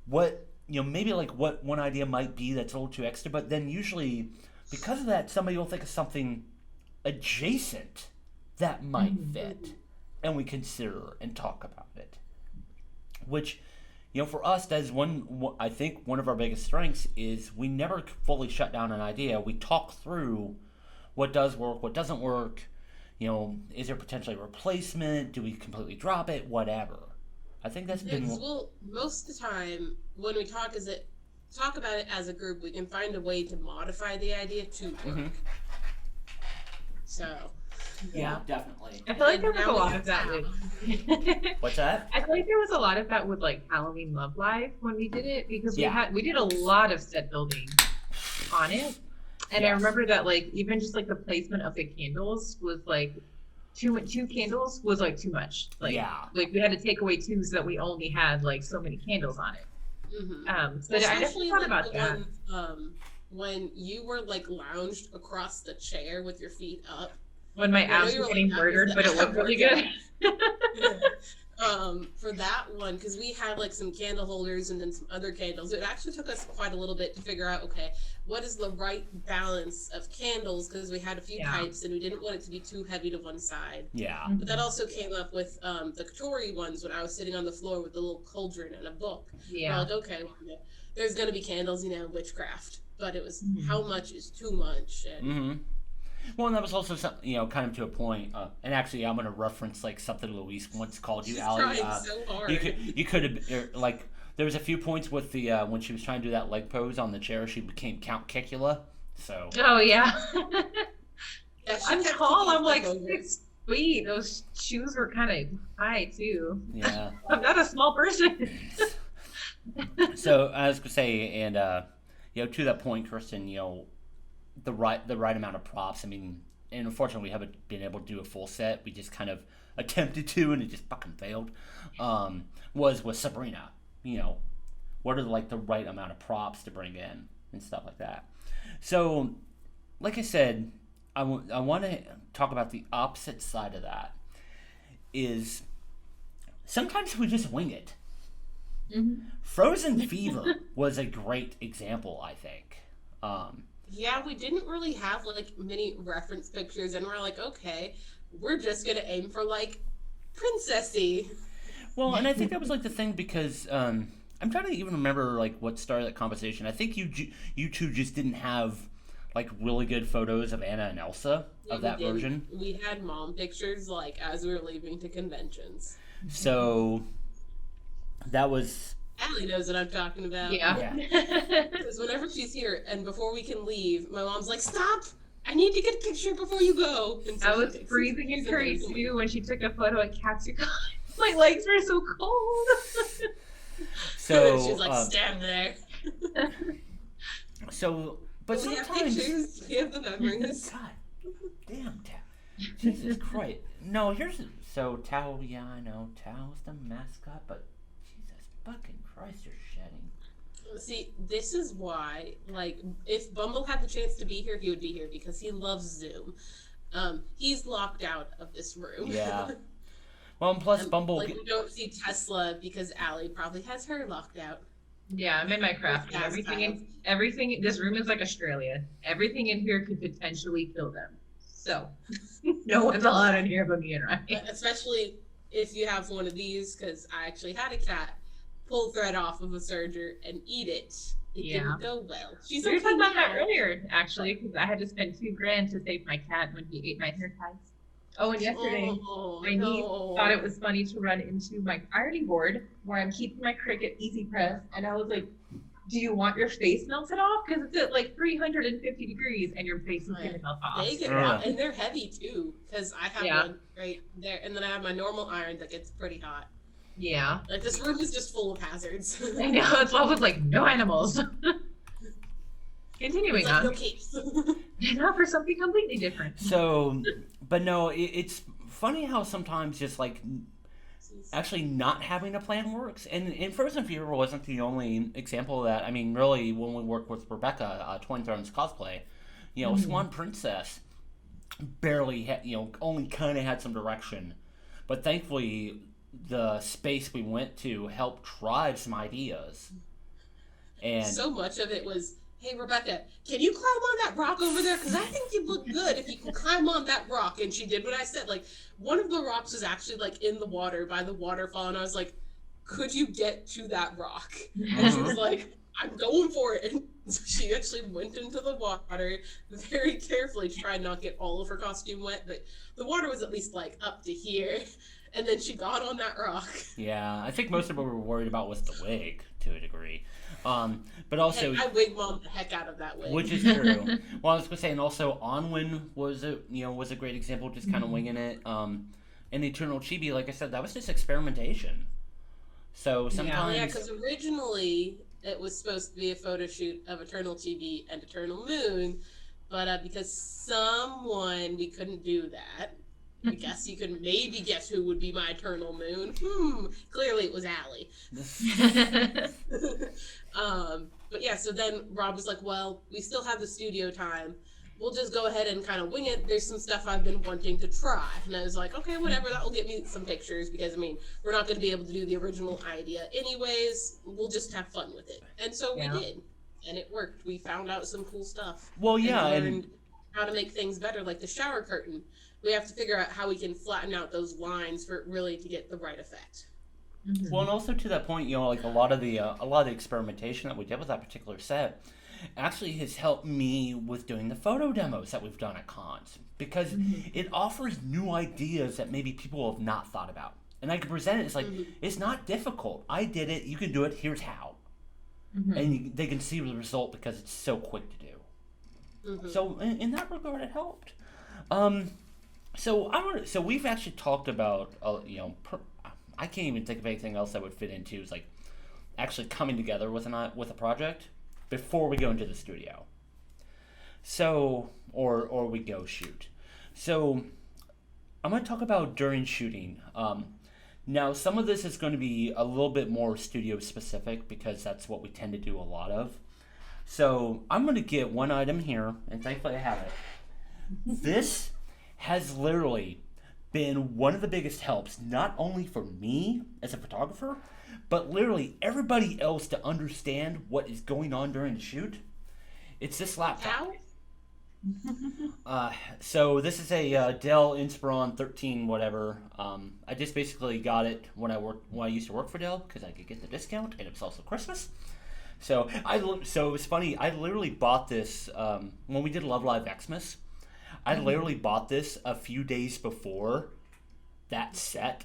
what, maybe like what one idea might be that's a little too extra, but then usually because of that, somebody will think of something adjacent that might fit, and we consider and talk about it. Which, for us, that is I think one of our biggest strengths is we never fully shut down an idea. We talk through what does work, what doesn't work. Is there potentially a replacement? Do we completely drop it? Whatever. I think that's been. Well, most of the time when we talk about it as a group, we can find a way to modify the idea to work. Mm-hmm. So. Yeah, definitely. I feel like there was And a now lot we of that have with. What's that? I feel like there was a lot of that with like Halloween Love Live when we did it because Yeah. we did a lot of set building on it. And I Yes. remember that like even just like the placement of the candles was like two candles was like too much. Like Yeah. like we had to take away two so that we only had like so many candles on it. So I definitely Especially thought like about the that. one, when you were like lounged across the chair with your feet up. When my I know abs you were were getting like, murdered, but it looked really good. For that one, because we had like some candle holders and then some other candles. It actually took us quite a little bit to figure out, okay, what is the right balance of candles? Because we had a few Yeah. types and we didn't want it to be too heavy to one side. Yeah. But that also came up with the Katori ones when I was sitting on the floor with a little cauldron and a book. Yeah. Like, okay, there's gonna be candles, witchcraft, but it was Mhm. how much is too much. And Mm-hmm. Well, and that was also something, kind of to a point. And actually, I'm going to reference like something Luis once called you, she's Allie. trying so hard. You could have like there was a few points with the when she was trying to do that leg pose on the chair, she became Count Kicula. So Oh yeah. Yeah, she I'm kept tall. kicking I'm like over. 6 feet. Those shoes were kind of high too. yeah. I'm not a small person. So I was gonna say, and to that point, Kirsten, the right amount of props. I mean, and unfortunately, we haven't been able to do a full set. We just kind of attempted to, and it just fucking failed. Was with Sabrina. What are like the right amount of props to bring in and stuff like that. So, like I said, I want to talk about the opposite side of that. Is sometimes we just wing it. Mhm. Frozen Fever was a great example, I think. Yeah, we didn't really have like many reference pictures, and we're like, okay, we're just gonna aim for like princessy. Well, and I think that was like the thing because I'm trying to even remember like what started that conversation. I think you two just didn't have like really good photos of Anna and Elsa of that We didn't. version. We had mom pictures like as we were leaving to conventions. So that was Allie knows what I'm talking about. Yeah. Because whenever she's here and before we can leave, my mom's like, "Stop! I need to get a picture before you go." And so I she was takes freezing in pictures Curry and too when she took a photo at Katsuka. My legs were so cold. so she's like, "Stand there." but We have sometimes pictures. We have the memories. God damn, Tao. Jesus Christ. No, so Tao, yeah, I know. Tao's the mascot, but Jesus fucking Christ, you're shedding. See, this is why, like, if Bumble had the chance to be here, he would be here because he loves Zoom. He's locked out of this room. Yeah. Well, and plus And, Bumble. like, we don't see Tesla because Allie probably has her locked out. Yeah, I'm in my craft. Yes, Everything. This room is like Australia. Everything in here could potentially kill them. So, no one's allowed in here but me and Ryan. Especially if you have one of these, because I actually had a cat pull thread off of a serger and eat it. It Yeah. didn't go well. She's We were okay talking about that now. earlier, actually, because I had to spend $2,000 to save my cat when he ate my hair ties. Oh, and yesterday, Oh, my niece no. thought it was funny to run into my ironing board where I'm keeping my Cricut Easy Press, and I was like, "Do you want your face melted off? Because it's at like 350 degrees, and your face is Right. gonna melt off." They get Yeah. hot, and they're heavy too. Because I have Yeah. one right there, and then I have my normal iron that gets pretty hot. Yeah, Like this room is just full of hazards. I know. It's all with like no animals. Continuing It's like no on, capes. now for something completely different. So, but no, it's funny how sometimes just like actually not having a plan works. And Frozen Fever wasn't the only example of that. I mean, really, when we worked with Rebecca, Twin Thrones Cosplay, Swan Princess barely had, only kind of had some direction. But thankfully, the space we went to helped drive some ideas. And So much of it was, "Hey Rebecca, can you climb on that rock over there? Because I think you look good if you can climb on that rock." And she did what I said. Like one of the rocks was actually like in the water by the waterfall, and I was like, "Could you get to that rock?" And she was like, I'm going for it. And so she actually went into the water very carefully to try and not get all of her costume wet, but the water was at least like up to here. And then she got on that rock. Yeah, I think most of what we were worried about was the wig to a degree. But also, I wig mobbed the heck out of that wig. which is true. Well, I was gonna say, and also Onwin was a great example, just kind of winging it. And Eternal Chibi, like I said, that was just experimentation. So sometimes, Yeah, because originally it was supposed to be a photo shoot of Eternal Chibi and Eternal Moon, but because we couldn't do that. I guess you could maybe guess who would be my Eternal Moon. Clearly it was Allie. But yeah, so then Rob was like, well, we still have the studio time. We'll just go ahead and kind of wing it. There's some stuff I've been wanting to try. And I was like, okay, whatever, that will get me some pictures because, I mean, we're not going to be able to do the original idea anyways. We'll just have fun with it. And so we did. And it worked. We found out some cool stuff. well, yeah, And and learned how to make things better, like the shower curtain. We have to figure out how we can flatten out those lines for it really to get the right effect. well, and also to that point, like a lot of the experimentation that we did with that particular set actually has helped me with doing the photo demos that we've done at cons because it offers new ideas that maybe people have not thought about, and I can present it. It's like it's not difficult. I did it. You can do it. Here's how, and they can see the result because it's so quick to do. So in that regard, it helped. So we've actually talked about I can't even think of anything else that would fit into is like actually coming together with a project before we go into the studio. So or we go shoot. So I'm going to talk about during shooting. Now some of this is going to be a little bit more studio specific because that's what we tend to do a lot of. So I'm going to get one item here, and thankfully I have it. This has literally been one of the biggest helps, not only for me as a photographer, but literally everybody else to understand what is going on during the shoot. It's this laptop. So this is a Dell Inspiron 13 whatever. I just basically got it when I used to work for Dell because I could get the discount, and it's also Christmas. So it was funny. I literally bought this when we did Love Live Xmas. I literally bought this a few days before that set.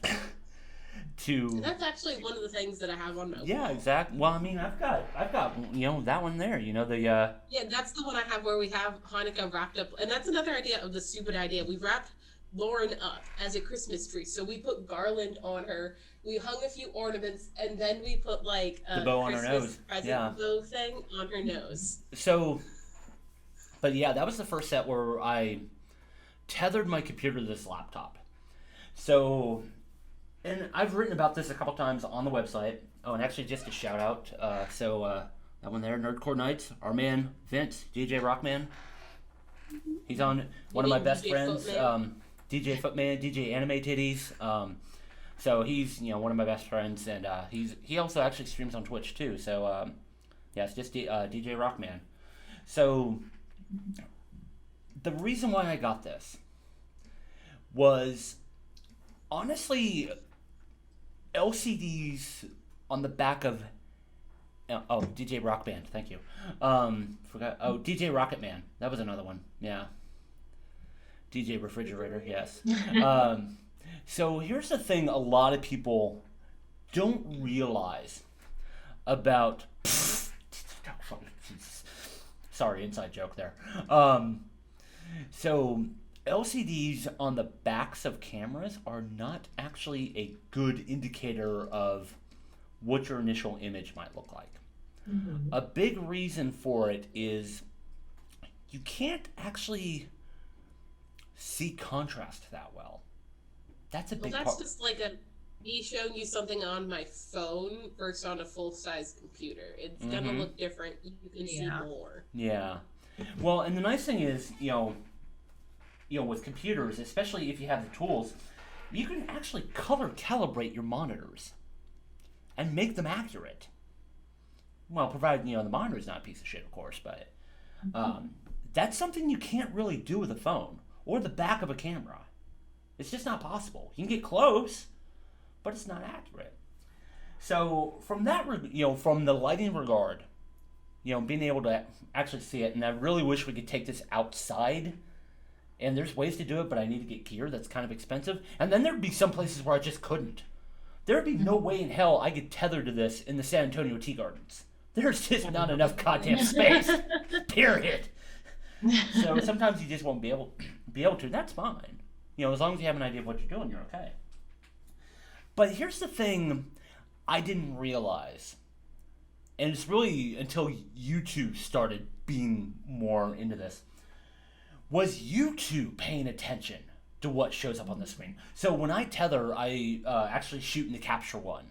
And that's actually one of the things that I have on my wall. Yeah, exactly. Well, I mean, I've got that one there. Yeah, that's the one I have where we have Hanukkah wrapped up, and that's another idea of the stupid idea. We wrapped Lauren up as a Christmas tree, so we put garland on her. We hung a few ornaments, and then we put like a the bow on her Christmas nose. present bow thing on her nose. So, but yeah, that was the first set where I tethered my computer to this laptop. So, and I've written about this a couple times on the website. Oh, and actually just a shout out. That one there, Nerdcore Nights, our man Vince, DJ Rockman. He's on one of my best friends, DJ Footman, DJ Anime Titties. So he's one of my best friends, and he also actually streams on Twitch too. So yeah, it's just DJ Rockman. So the reason why I got this was honestly LCDs on the back of DJ Rock Band, thank you. Forgot. Oh, DJ Rocket Man, that was another one. Yeah. DJ Refrigerator, yes. So here's the thing: a lot of people don't realize about. Sorry, inside joke there. So LCDs on the backs of cameras are not actually a good indicator of what your initial image might look like. Mm-hmm. A big reason for it is you can't actually see contrast that well. That's a big part. That's just like me showing you something on my phone versus on a full-size computer. It's gonna look different. You can see more. Yeah. Well, and the nice thing is, with computers, especially if you have the tools, you can actually color calibrate your monitors and make them accurate. Well, provided, the monitor is not a piece of shit, of course, but that's something you can't really do with a phone or the back of a camera. It's just not possible. You can get close, but it's not accurate. So from that, from the lighting regard, being able to actually see it. And I really wish we could take this outside. And there's ways to do it, but I need to get gear that's kind of expensive. And then there'd be some places where I just couldn't. There'd be no way in hell I could tether to this in the San Antonio Tea Gardens. There's just not enough goddamn space. Period. So sometimes you just won't be able to, and that's fine. As long as you have an idea of what you're doing, you're okay. But here's the thing I didn't realize. And it's really until you two started being more into this. Was you two paying attention to what shows up on the screen? So when I tether, I actually shoot in the capture one.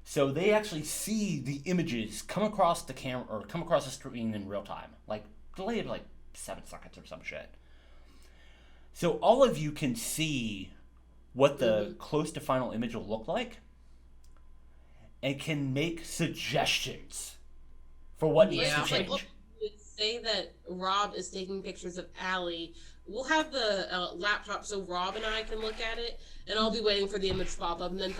So they actually see the images come across the camera or come across the screen in real time, like delayed like 7 seconds or some shit. So all of you can see what the close to final image will look like, and can make suggestions for what needs to change. Say that Rob is taking pictures of Allie. We'll have the laptop so Rob and I can look at it, and I'll be waiting for the image to pop up, and then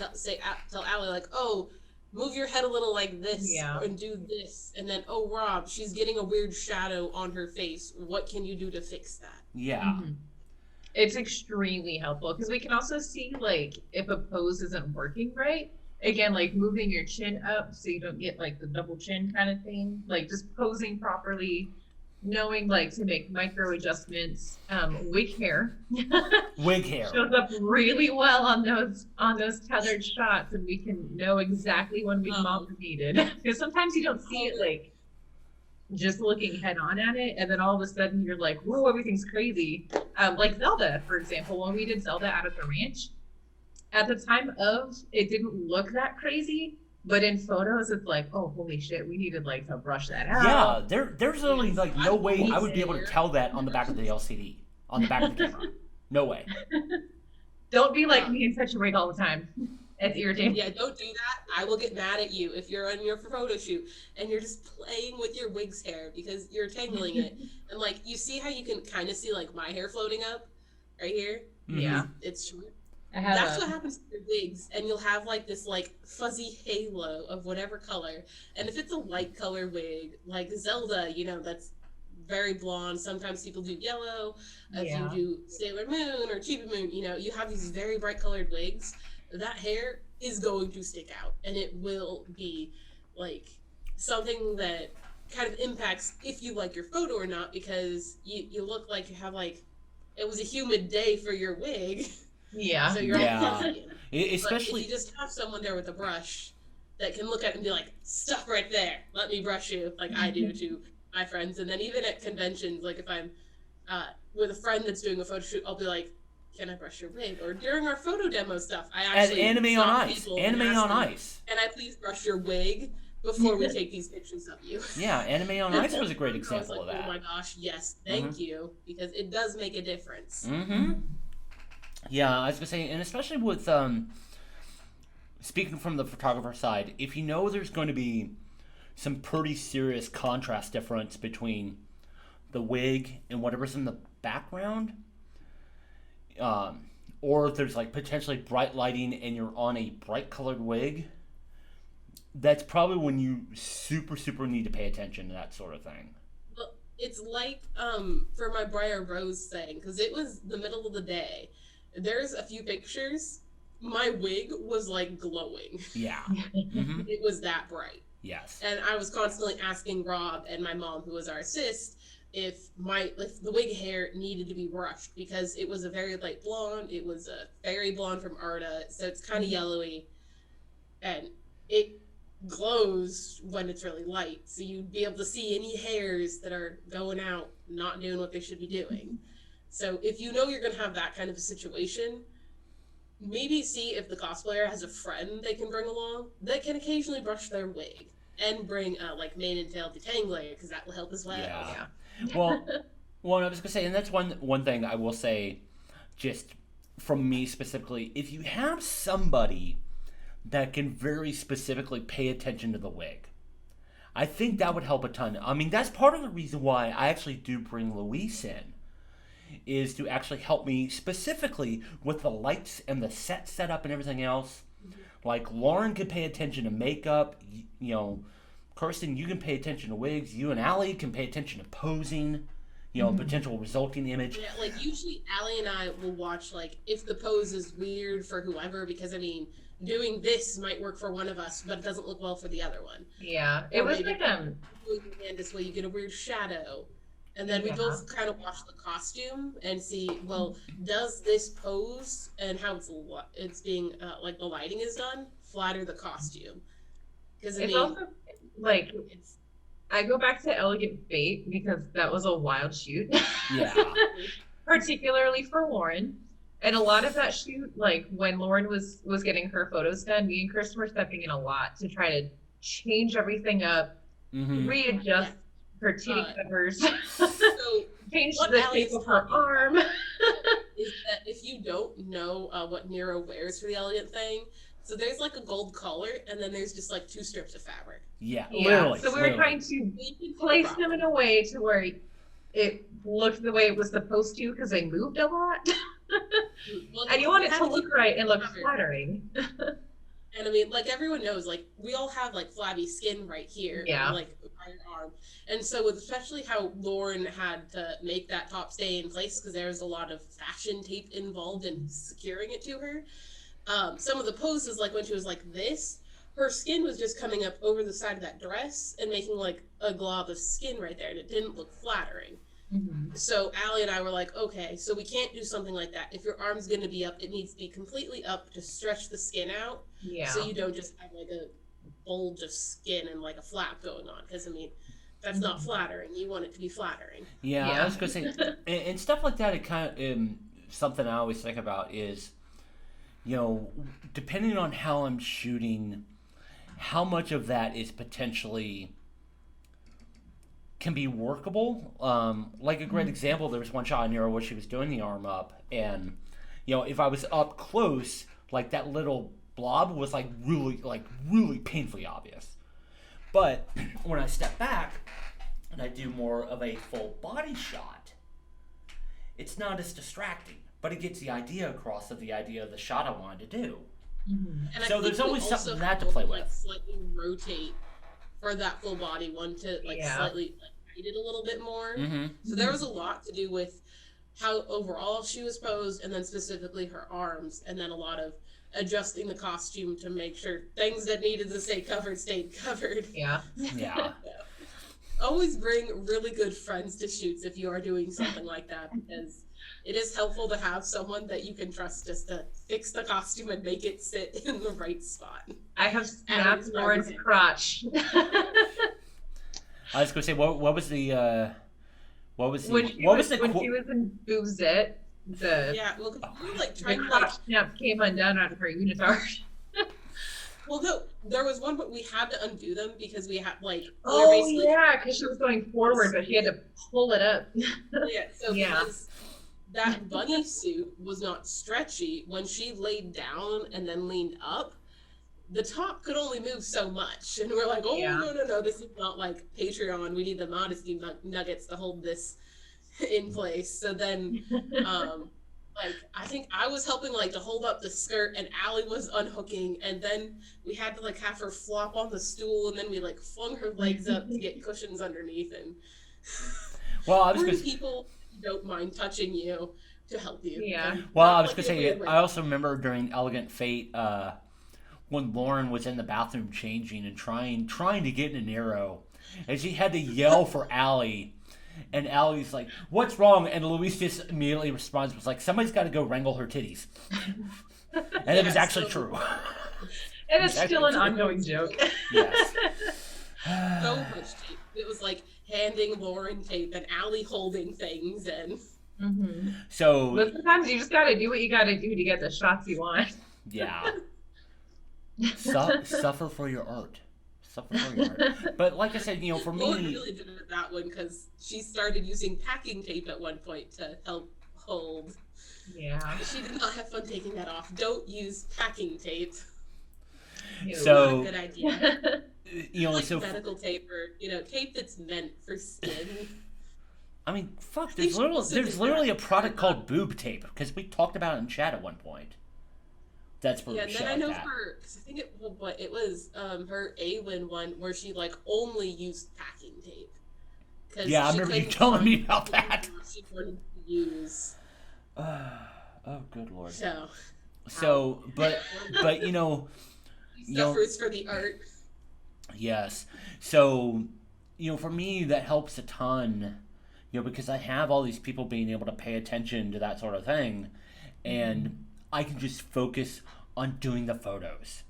tell Allie, like, oh, move your head a little like this, and do this, and then, oh, Rob, she's getting a weird shadow on her face. What can you do to fix that? Yeah. Mm-hmm. It's extremely helpful, because we can also see, like, if a pose isn't working right. Again, like moving your chin up so you don't get like the double chin kind of thing, like just posing properly, knowing like to make micro adjustments. Wig hair shows up really well on those tethered shots, and we can know exactly when we've needed. Because sometimes you don't see it like just looking head on at it, and then all of a sudden you're like, whoa, everything's crazy. Like Zelda, for example, when we did Zelda out at the ranch. At the time of, it didn't look that crazy, but in photos, it's like, oh, holy shit, we needed like to brush that out. Yeah, there's literally like no way I would be able to tell that on the back of the LCD, on the back of the camera. No way. Don't be like me and touch your wig all the time. It's irritating. Yeah, don't do that. I will get mad at you if you're on your photo shoot and you're just playing with your wig's hair because you're tangling it. And like, you see how you can kind of see like my hair floating up right here? Yeah. It's true. That's what happens to your wigs, and you'll have like this like fuzzy halo of whatever color. And if it's a light color wig, like Zelda, that's very blonde. Sometimes people do yellow. If you do Sailor Moon or Chibi Moon, you have these very bright colored wigs. That hair is going to stick out, and it will be like something that kind of impacts if you like your photo or not, because you look like you have like it was a humid day for your wig. Yeah. So you're especially if you just have someone there with a brush that can look at it and be like, stuff right there, let me brush you, like I do to my friends. And then even at conventions, like if I'm with a friend that's doing a photo shoot, I'll be like, can I brush your wig? Or during our photo demo stuff, I actually Anime on Ice. Anime on Ice. Can I please brush your wig before we take these pictures of you? Yeah, Anime on Ice was a great example of that. Oh my gosh, yes, thank you, because it does make a difference. Yeah, I was gonna say, and especially with speaking from the photographer side, if you know there's going to be some pretty serious contrast difference between the wig and whatever's in the background, or if there's like potentially bright lighting and you're on a bright colored wig, that's probably when you super need to pay attention to that sort of thing. Well, it's like for my Briar Rose thing, because it was the middle of the day. There's a few pictures. My wig was like glowing. Yeah. It was that bright. Yes. And I was constantly asking Rob and my mom, who was our assist, if the wig hair needed to be brushed, because it was a very light blonde. It was a fairy blonde from Arda, so it's kind of yellowy, and it glows when it's really light. So you'd be able to see any hairs that are going out, not doing what they should be doing. So if you know you're going to have that kind of a situation, maybe see if the cosplayer has a friend they can bring along that can occasionally brush their wig, and bring like mane and tail detangler, because that will help as well. Yeah. Well, I was going to say, and that's one thing I will say, just from me specifically, if you have somebody that can very specifically pay attention to the wig, I think that would help a ton. I mean, that's part of the reason why I actually do bring Luis in, is to actually help me specifically with the lights and the set setup and everything else. Like, Lauren could pay attention to makeup, Kirsten, you can pay attention to wigs. You and Allie can pay attention to posing, potential resulting image. Yeah, like usually Allie and I will watch like if the pose is weird for whoever, because I mean doing this might work for one of us, but it doesn't look well for the other one. Yeah, it was like doing your hand this way, you get a weird shadow, and then we both kind of watch the costume and see, well, does this pose and how it's being like the lighting is done flatter the costume? Because it's also like I go back to Elegant Fate because that was a wild shoot. Yeah. Particularly for Lauren. And a lot of that shoot, like when Lauren was getting her photos done, me and Kirsten were stepping in a lot to try to change everything up, readjust her titty covers, so change the shape of her arm. Is that if you don't know what Nero wears for the Elegant thing, so there's like a gold collar, and then there's just like 2 strips of fabric. Yeah, literally. So we were trying to place them in a way to where it looked the way it was supposed to because they moved a lot. Well, and you want it to look right and look flattering. And I mean, like everyone knows, like we all have like flabby skin right here, like by your arm. And so with especially how Lauren had to make that top stay in place because there's a lot of fashion tape involved in securing it to her. Some of the poses, like when she was like this, her skin was just coming up over the side of that dress and making like a glob of skin right there, and it didn't look flattering. So Allie and I were like, okay, so we can't do something like that. If your arm's going to be up, it needs to be completely up to stretch the skin out. Yeah. So you don't just have like a bulge of skin and like a flap going on. Because I mean, that's not flattering. You want it to be flattering. Yeah, I was going to say, and stuff like that, it kind of, something I always think about is, depending on how I'm shooting, how much of that is potentially can be workable. Like a great example, there was one shot in Nero where she was doing the arm up, and if I was up close, like that little blob was like really painfully obvious. But when I step back and I do more of a full body shot, it's not as distracting, but it gets the idea across of the idea of the shot I wanted to do. And so there's always something for that to play with. Like slightly rotate for that full body one to like slightly like height it a little bit more. So there was a lot to do with how overall she was posed, and then specifically her arms, and then a lot of adjusting the costume to make sure things that needed to stay covered stayed covered. Yeah. Always bring really good friends to shoots if you are doing something like that, because it is helpful to have someone that you can trust just to fix the costume and make it sit in the right spot. I have snapped Lauren's crotch. I was going to say, what was the when she was in Boozit, well, you were like trying to crotch snap came undone out of her unitard. Well, no, there was one, but we had to undo them because we had like. Because she was going forward, but she had to pull it up. Because that bunny suit was not stretchy. When she laid down and then leaned up, the top could only move so much, and we're like, no, this is not like Patreon. We need the modesty nuggets to hold this in place. So then, like I think I was helping like to hold up the skirt, and Allie was unhooking, and then we had to like have her flop on the stool, and then we like flung her legs up to get cushions underneath, and I was going people don't mind touching you to help you. Well, I was going to say, I also remember during Elegant Fate, when Lauren was in the bathroom changing and trying to get in an arrow, and she had to yell for Allie, and Allie's like, "What's wrong?" And Luis just immediately responds, was like, "Somebody's got to go wrangle her titties." And it was actually true. And it's still an ongoing joke. Yes. So much tape. It was like handing Lauren tape and Allie holding things, and so. But sometimes you just got to do what you got to do to get the shots you want. Yeah. Suffer for your art. But like I said, for me, Lauren really did it that one because she started using packing tape at one point to help hold. Yeah. She did not have fun taking that off. Don't use packing tape. So not a good idea. Like so medical tape or tape that's meant for skin. I mean, fuck. There's literally a product called boob tape because we talked about it in chat at one point. That's for Yeah, and shit then I like know that. cause I think it was her Aylin one where she like only used packing tape because Yeah, I she remember you couldn't telling me find about the that. she wanted to use. Oh, good lord. So So, but he you know, suffers for the art. yes. So, for me, that helps a ton, because I have all these people being able to pay attention to that sort of thing, and I can just focus on doing the photos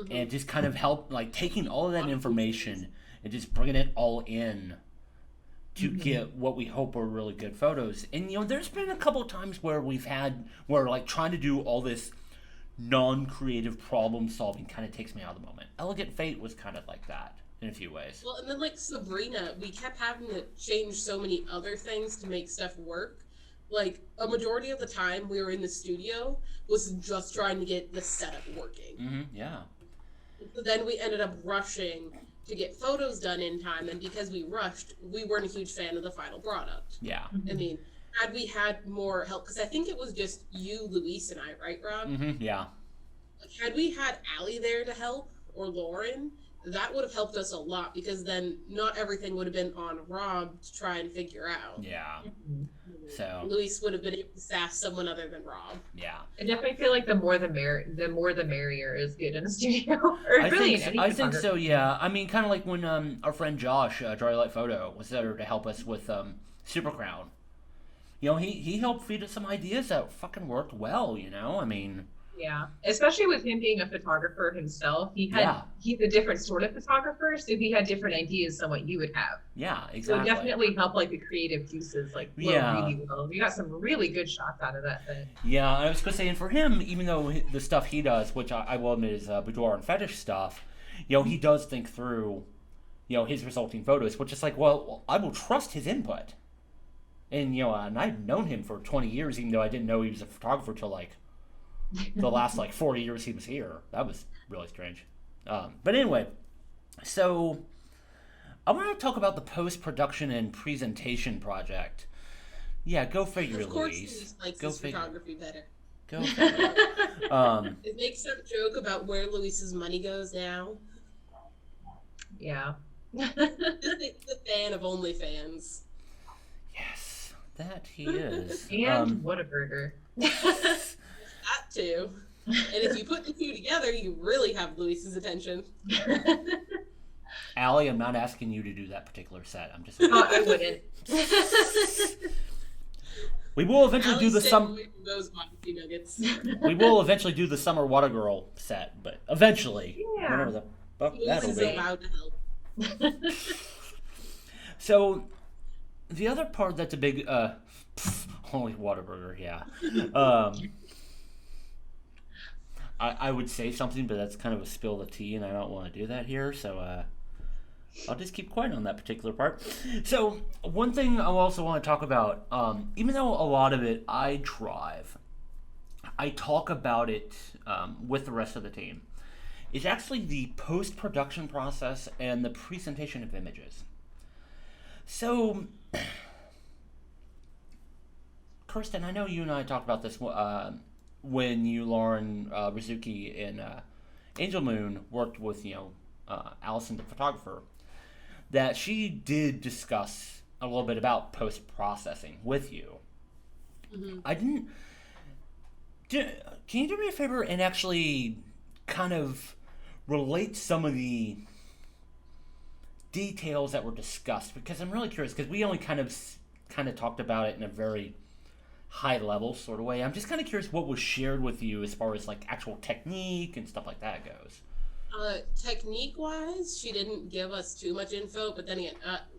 and just kind of help, like, taking all of that information and just bringing it all in to get what we hope are really good photos. And, there's been a couple of times where we're like trying to do all this non-creative problem solving kind of takes me out of the moment. Elegant Fate was kind of like that in a few ways. Well, and then like Sabrina, we kept having to change so many other things to make stuff work. Like a majority of the time we were in the studio was just trying to get the setup working. Yeah. But then we ended up rushing to get photos done in time, and because we rushed, we weren't a huge fan of the final product. Yeah. I mean, had we had more help, because I think it was just you, Luis, and I, right, Rob? Yeah. Had we had Allie there to help, or Lauren, that would have helped us a lot, because then not everything would have been on Rob to try and figure out. Yeah. So Luis would have been able to sass someone other than Rob. yeah. I definitely feel like the more the merrier is good in the studio. Or really in any I think so. photography. Yeah. I mean, kind of like when our friend Josh, Dry Light Photo, was there to help us with Super Crown. He helped feed us some ideas that fucking worked well. I mean. Yeah, especially with him being a photographer himself, he's a different sort of photographer, so he had different ideas than what you would have. Yeah, So exactly. it definitely helped like the creative juices flow really well. We got some really good shots out of that thing. Yeah, I was gonna say, and for him, even though the stuff he does, which I will admit is boudoir and fetish stuff, he does think through, his resulting photos, which is like, well, I will trust his input. And and I've known him for 20 years, even though I didn't know he was a photographer till like the last like 40 years he was here. That was really strange. But anyway, so I want to talk about the post-production and presentation project. Yeah, go figure, Of course, Louise. Luis likes Go his figure. photography better. Go figure. It makes some joke about where Luis's money goes now. Yeah. Just the fan of OnlyFans. Yes, that he is. And what a burger. That too. And if you put the two together, you really have Luis's attention. Allie, I'm not asking you to do that particular set. I'm just. I wouldn't. We will eventually do the those Moxie nuggets. We will eventually do the Summer Water Girl set, but eventually, Yeah. whenever the fuck that'll Luis is be. allowed to help. So, the other part that's a big, holy Whataburger, yeah. I would say something, but that's kind of a spill of tea, and I don't want to do that here, so I'll just keep quiet on that particular part. So, one thing I also want to talk about, even though a lot of it I drive, I talk about it with the rest of the team, is actually the post-production process and the presentation of images. So, Kirsten, I know you and I talked about this when you, Lauren, Rizuki, and Angel Moon worked with, Allison, the photographer, that she did discuss a little bit about post-processing with you. I didn't... Can you do me a favor and actually kind of relate some of the details that were discussed? Because I'm really curious, because we only kind of talked about it in a very high level sort of way. I'm just kind of curious what was shared with you as far as like actual technique and stuff like that goes. Technique wise, she didn't give us too much info, but then again,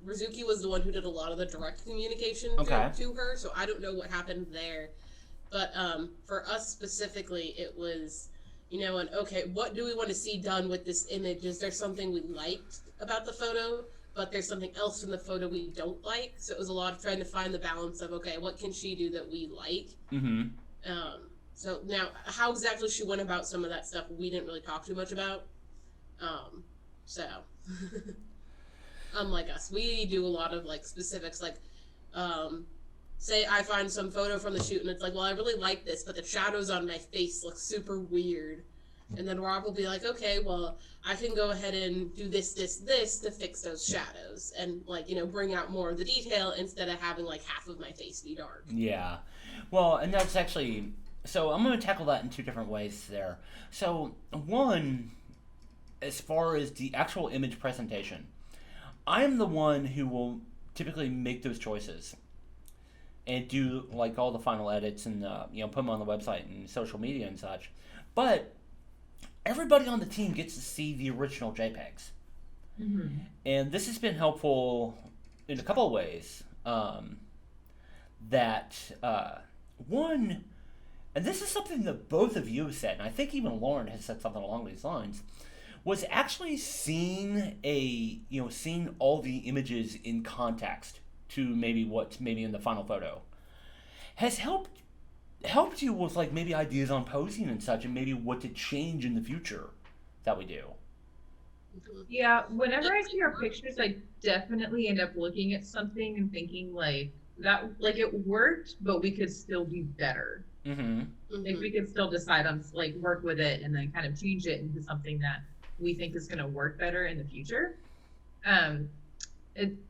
Rizuki was the one who did a lot of the direct communication to her, so I don't know what happened there. But for us specifically, it was, okay, what do we want to see done with this image? Is there something we liked about the photo, but there's something else in the photo we don't like? So it was a lot of trying to find the balance of, okay, what can she do that we like? So now, how exactly she went about some of that stuff, we didn't really talk too much about. So, unlike us, we do a lot of like specifics, like say I find some photo from the shoot and it's like, well, I really like this, but the shadows on my face look super weird. And then Rob will be like, okay, well, I can go ahead and do this to fix those shadows and, like, you know, bring out more of the detail instead of having like half of my face be dark. Yeah. Well, and that's actually, so I'm going to tackle that in two different ways there. So one, as far as the actual image presentation, I'm the one who will typically make those choices and do like all the final edits and you know, put them on the website and social media and such. But everybody on the team gets to see the original JPEGs. Mm-hmm. And this has been helpful in a couple of ways. One, and this is something that both of you have said, and I think even Lauren has said something along these lines, was actually seeing all the images in context to maybe what's maybe in the final photo has helped you with like maybe ideas on posing and such, and maybe what to change in the future that we do. Yeah, whenever I see our pictures, I definitely end up looking at something and thinking like that, like it worked, but we could still do better. Mm-hmm. Like we could still decide on like work with it and then kind of change it into something that we think is going to work better in the future.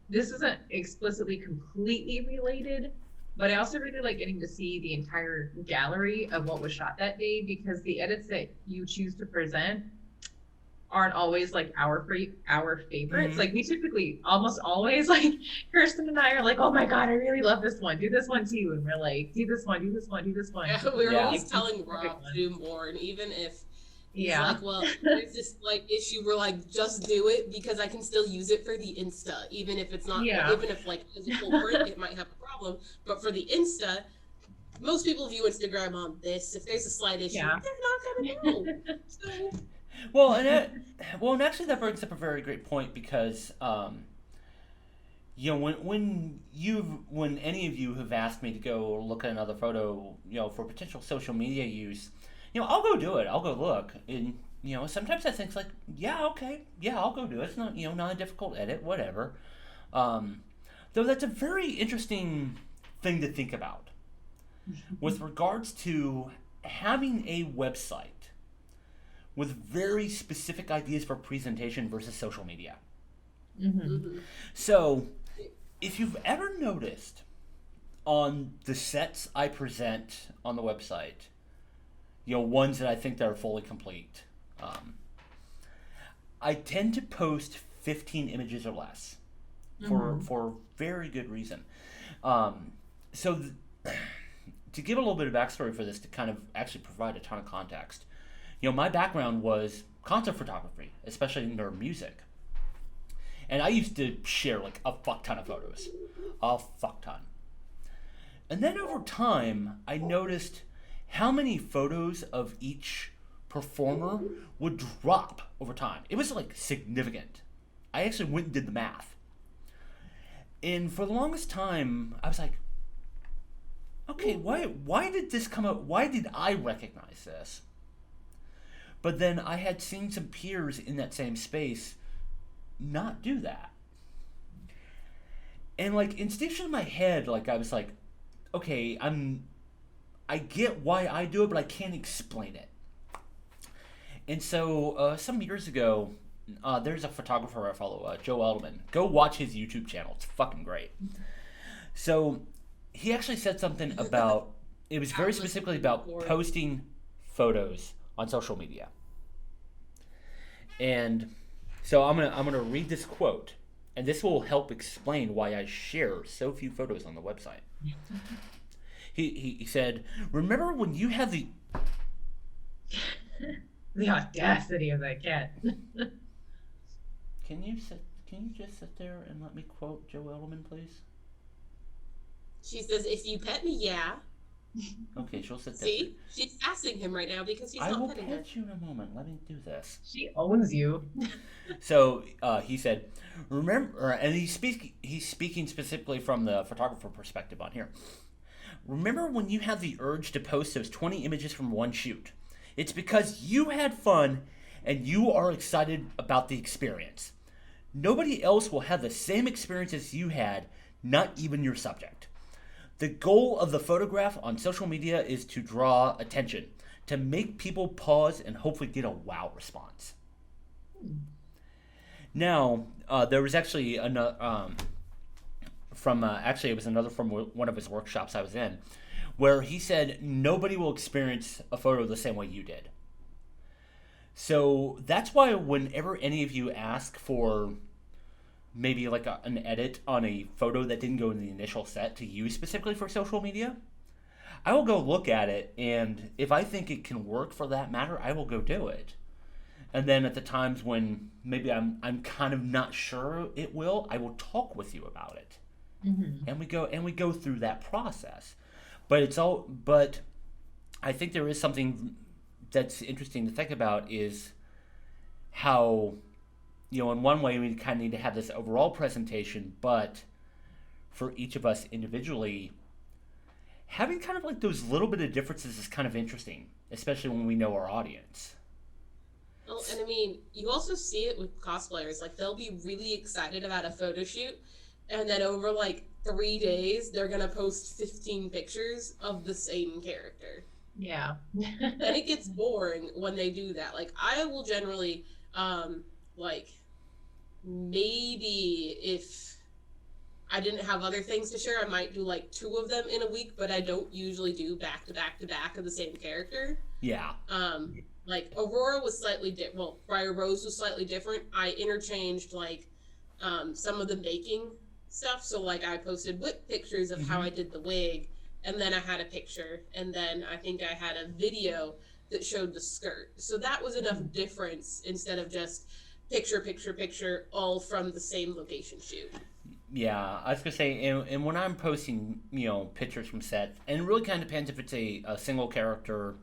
This isn't explicitly completely related, but I also really like getting to see the entire gallery of what was shot that day, because the edits that you choose to present aren't always like our favorites. Mm-hmm. Like we typically almost always, like Kirsten and I are like, oh my God, I really love this one. Do this one too. And we're like, do this one, do this one, do this one. Yeah, we were Yeah. always telling Rob to do more, and even if he's Yeah. like, well, there's this like issue, we're like, just do it because I can still use it for the Insta, even if it's not, Yeah. even if like as a full print, it might have a problem. But for the Insta, most people view Instagram on this. If there's a slight issue, Yeah. they're not gonna know. So, Well, and actually that brings up a very great point, because you know, when any of you have asked me to go look at another photo, you know, for potential social media use, you know, I'll go do it. I'll go look, and you know, sometimes I think like, yeah, okay, yeah, I'll go do it. It's not, you know, not a difficult edit, whatever. Though that's a very interesting thing to think about with regards to having a website with very specific ideas for presentation versus social media. Mm-hmm. mhm. So, if you've ever noticed on the sets I present on the website, you know, ones that I think that are fully complete, I tend to post 15 images or less for very good reason. To give a little bit of backstory for this, to kind of actually provide a ton of context, you know, my background was concert photography, especially nerd music. And I used to share like a fuck ton of photos. A fuck ton. And then over time, I noticed how many photos of each performer would drop over time. It was like significant. I actually went and did the math. And for the longest time, I was like, okay, why did this come up? Why did I recognize this? But then I had seen some peers in that same space not do that. And like instinctually in my head, like I was like, okay, I get why I do it, but I can't explain it. And so some years ago, there's a photographer I follow, Joe Edelman. Go watch his YouTube channel. It's fucking great. So he actually said something about, it was very specifically about posting photos on social media. And so I'm gonna read this quote, and this will help explain why I share so few photos on the website. He said, "Remember when you had the The audacity of that cat. Can you just sit there and let me quote Joe Edelman, please?" She says, if you pet me, yeah. Okay, she'll sit there. See? She's asking him right now because he's I not will petting her. pet you in a moment. Let me do this. She owns you. So he said, remember, and he's speaking specifically from the photographer perspective on here. Remember when you had the urge to post those 20 images from one shoot? It's because you had fun and you are excited about the experience. Nobody else will have the same experience as you had, not even your subject. The goal of the photograph on social media is to draw attention, to make people pause and hopefully get a wow response. Now, there was actually another it was another from one of his workshops I was in, where he said nobody will experience a photo the same way you did. So that's why whenever any of you ask for maybe like an edit on a photo that didn't go in the initial set to use specifically for social media, I will go look at it, and if I think it can work for that matter, I will go do it. And then at the times when maybe I'm kind of not sure it will, I will talk with you about it. Mm-hmm. And we go through that process. But I think there is something that's interesting to think about is how, in one way we kind of need to have this overall presentation, but for each of us individually, having kind of like those little bit of differences is kind of interesting, especially when we know our audience. Well, and I mean, you also see it with cosplayers. Like, they'll be really excited about a photo shoot, and then over like 3 days, they're gonna post 15 pictures of the same character. Yeah. And it gets boring when they do that. Like, I will generally, like, maybe if I didn't have other things to share, I might do like 2 of them in a week, but I don't usually do back to back to back of the same character. Yeah. Like, Aurora was slightly different. Well, Briar Rose was slightly different. I interchanged like some of the making stuff. So like I posted whip pictures of how I did the wig, and then I had a picture, and then I think I had a video that showed the skirt. So that was enough difference instead of just picture, all from the same location shoot. Yeah, I was gonna say, and when I'm posting, pictures from set, and it really kind of depends if it's a single character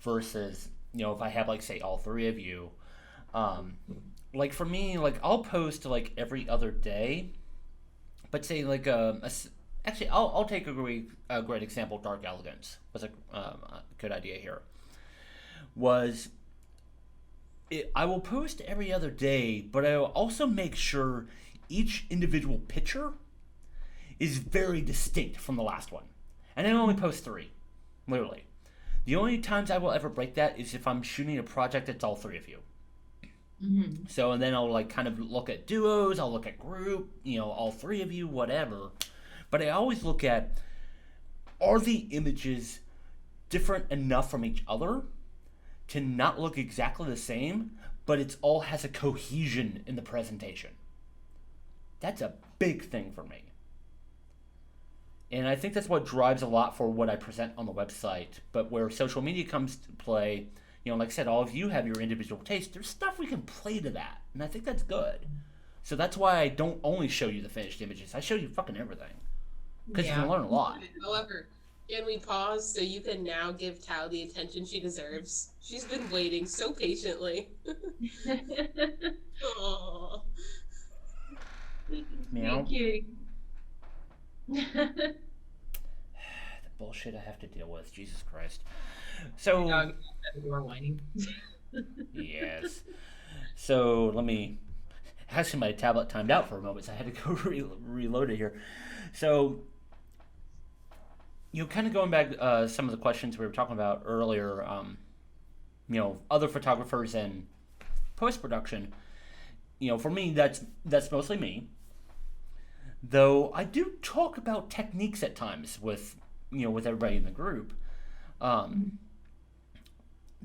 versus, if I have like say all 3 of you. Like for me, like I'll post like every other day, but say like actually I'll take a great example. Dark Elegance was a good idea here. I will post every other day, but I will also make sure each individual picture is very distinct from the last one. And I only post 3, literally. The only times I will ever break that is if I'm shooting a project that's all 3 of you. Mm-hmm. So, and then I'll like kind of look at duos, I'll look at group, all 3 of you, whatever. But I always look at, are the images different enough from each other to not look exactly the same, but it's all has a cohesion in the presentation. That's a big thing for me. And I think that's what drives a lot for what I present on the website. But where social media comes to play, like I said, all of you have your individual taste. There's stuff we can play to that. And I think that's good. So that's why I don't only show you the finished images. I show you fucking everything. Because you can learn a lot. However, can we pause so you can now give Tao the attention she deserves? She's been waiting so patiently. Aww. Meow. Thank you. The bullshit I have to deal with. Jesus Christ. So You are whining. yes. So let me. Actually, my tablet timed out for a moment, so I had to go reload it here. So, kind of going back some of the questions we were talking about earlier. Other photographers and post production. For me, that's mostly me. Though I do talk about techniques at times with everybody in the group. When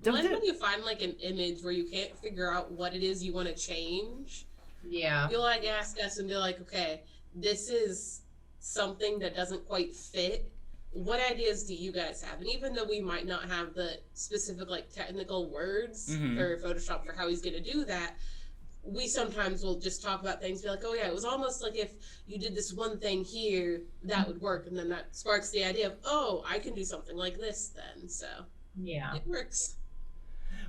you find like an image where you can't figure out what it is you want to change, you'll like ask us and be like, okay, this is something that doesn't quite fit. What ideas do you guys have? And even though we might not have the specific like technical words for Photoshop for how he's going to do that, we sometimes will just talk about things, be like, oh yeah, it was almost like if you did this one thing here, that would work. And then that sparks the idea of, oh, I can do something like this then. So it works.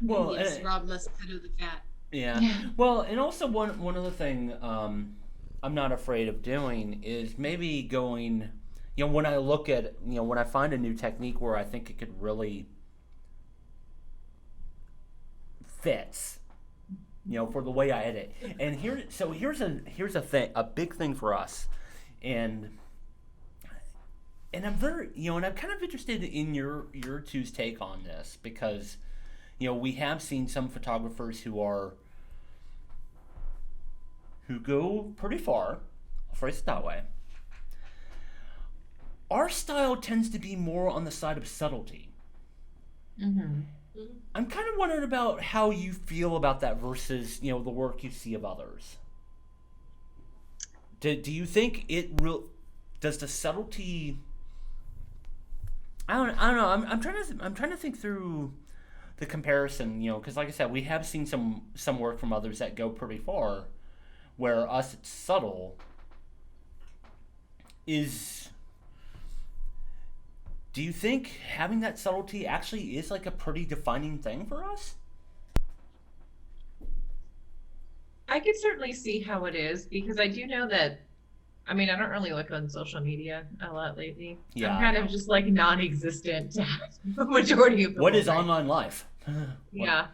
Well, yes, Rob must pedo the cat. Yeah. Well, and also one other thing I'm not afraid of doing is maybe going, when I look at, when I find a new technique where I think it could really fits, for the way I edit. And here's a big thing for us. And and I'm very, and I'm kind of interested in your two's take on this because, we have seen some photographers who go pretty far. I'll phrase it that way. Our style tends to be more on the side of subtlety. Mm-hmm. I'm kind of wondering about how you feel about that versus, the work you see of others. Do you think does the subtlety? I don't know. I'm trying to think through the comparison, because like I said, we have seen some work from others that go pretty far, where us it's subtle. Do you think having that subtlety actually is like a pretty defining thing for us? I could certainly see how it is because I do know that. I mean, I don't really look on social media a lot lately. Yeah, I'm kind of just like non-existent to the majority of the What world, is right? online life? Yeah.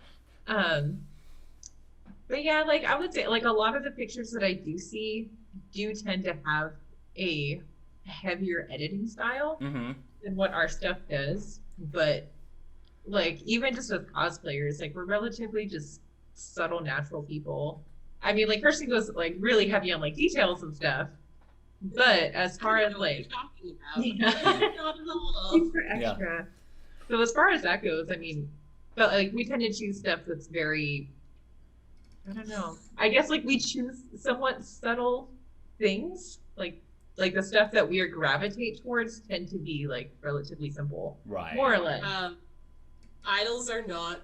But yeah, like I would say like a lot of the pictures that I do see do tend to have a heavier editing style Mm-hmm. than what our stuff does. But like even just with cosplayers, like we're relatively just subtle, natural people. I mean, like Kirsten goes like really heavy on like details and stuff. But as far as like Yeah. Not at all. super extra. So as far as that goes, I mean, but like we tend to choose stuff that's very, I don't know. I guess like we choose somewhat subtle things, like the stuff that we gravitate towards tend to be like relatively simple, Right. more or less. Idols are not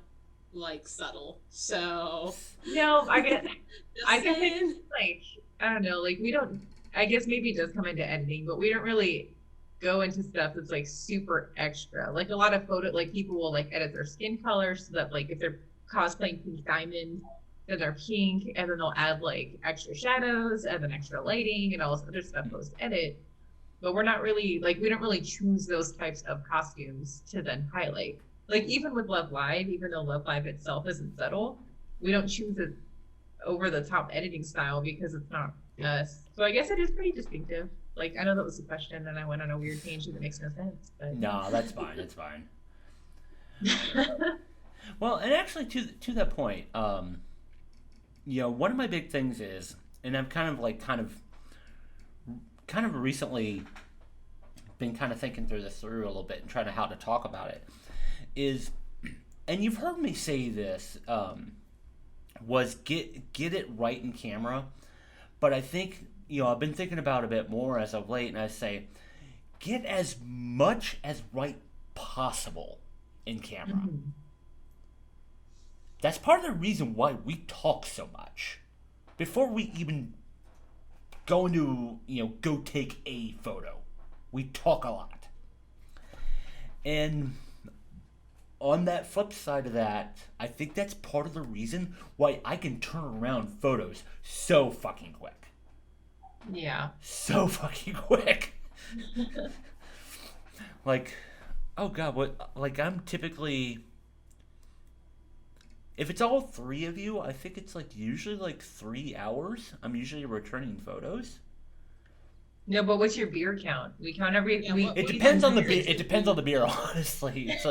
like subtle, so No, I guess just I can saying. think like I don't know, like we don't. I guess maybe it does come into editing, but we don't really go into stuff that's like super extra. Like a lot of like people will like edit their skin color so that like if they're cosplaying Pink Diamond, then they're pink, and then they'll add like extra shadows and then extra lighting and all this other stuff post edit. But we're not really like we don't really choose those types of costumes to then highlight. Like even with Love Live, even though Love Live itself isn't subtle, we don't choose it over the top editing style because it's not us. So I guess it is pretty distinctive. Like I know that was a question and I went on a weird tangent that makes no sense. But No, that's fine. It's fine. Well, and actually, to that point, one of my big things is, and I've kind of recently been kind of thinking through this a little bit and trying to how to talk about it, is, and you've heard me say this, was get it right in camera, but I think I've been thinking about it a bit more as of late, and I say, get as much as right possible in camera. Mhm. That's part of the reason why we talk so much. Before we even go into, go take a photo, we talk a lot. And on that flip side of that, I think that's part of the reason why I can turn around photos so fucking quick. Yeah. So fucking quick. Like, oh god, I'm typically, if it's all three of you, I think it's like usually like 3 hours. I'm usually returning photos. No, but what's your beer count? We count every Yeah, we. what- It do you depends on the think? beer. It depends on the beer, honestly. It's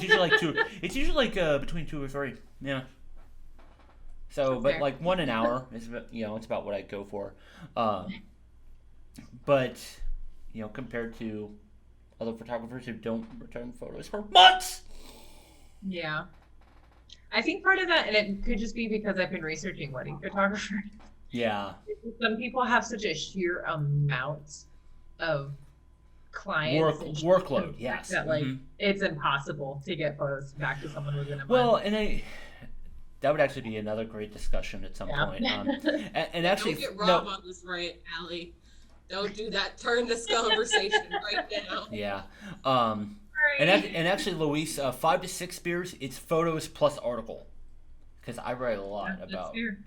usually like two. It's usually like between 2 or 3. Yeah. So, That's but fair. like 1 an hour is it's about what I go for. But compared to other photographers who don't return photos for months. Yeah. I think part of that, and it could just be because I've been researching wedding photographers. Yeah. Some people have such a sheer amount of clients and shit Workload. Yes. that like Mhm. it's impossible to get photos back to someone within a Well, month. and that would actually be another great discussion at some Yeah. point. And actually, Don't get no. Rob on this right, Allie. Don't do that. Turn this conversation right now. Yeah. Sorry. And actually, Luis, 5 to 6 beers, it's photos plus article, because I write a lot That's about. fair.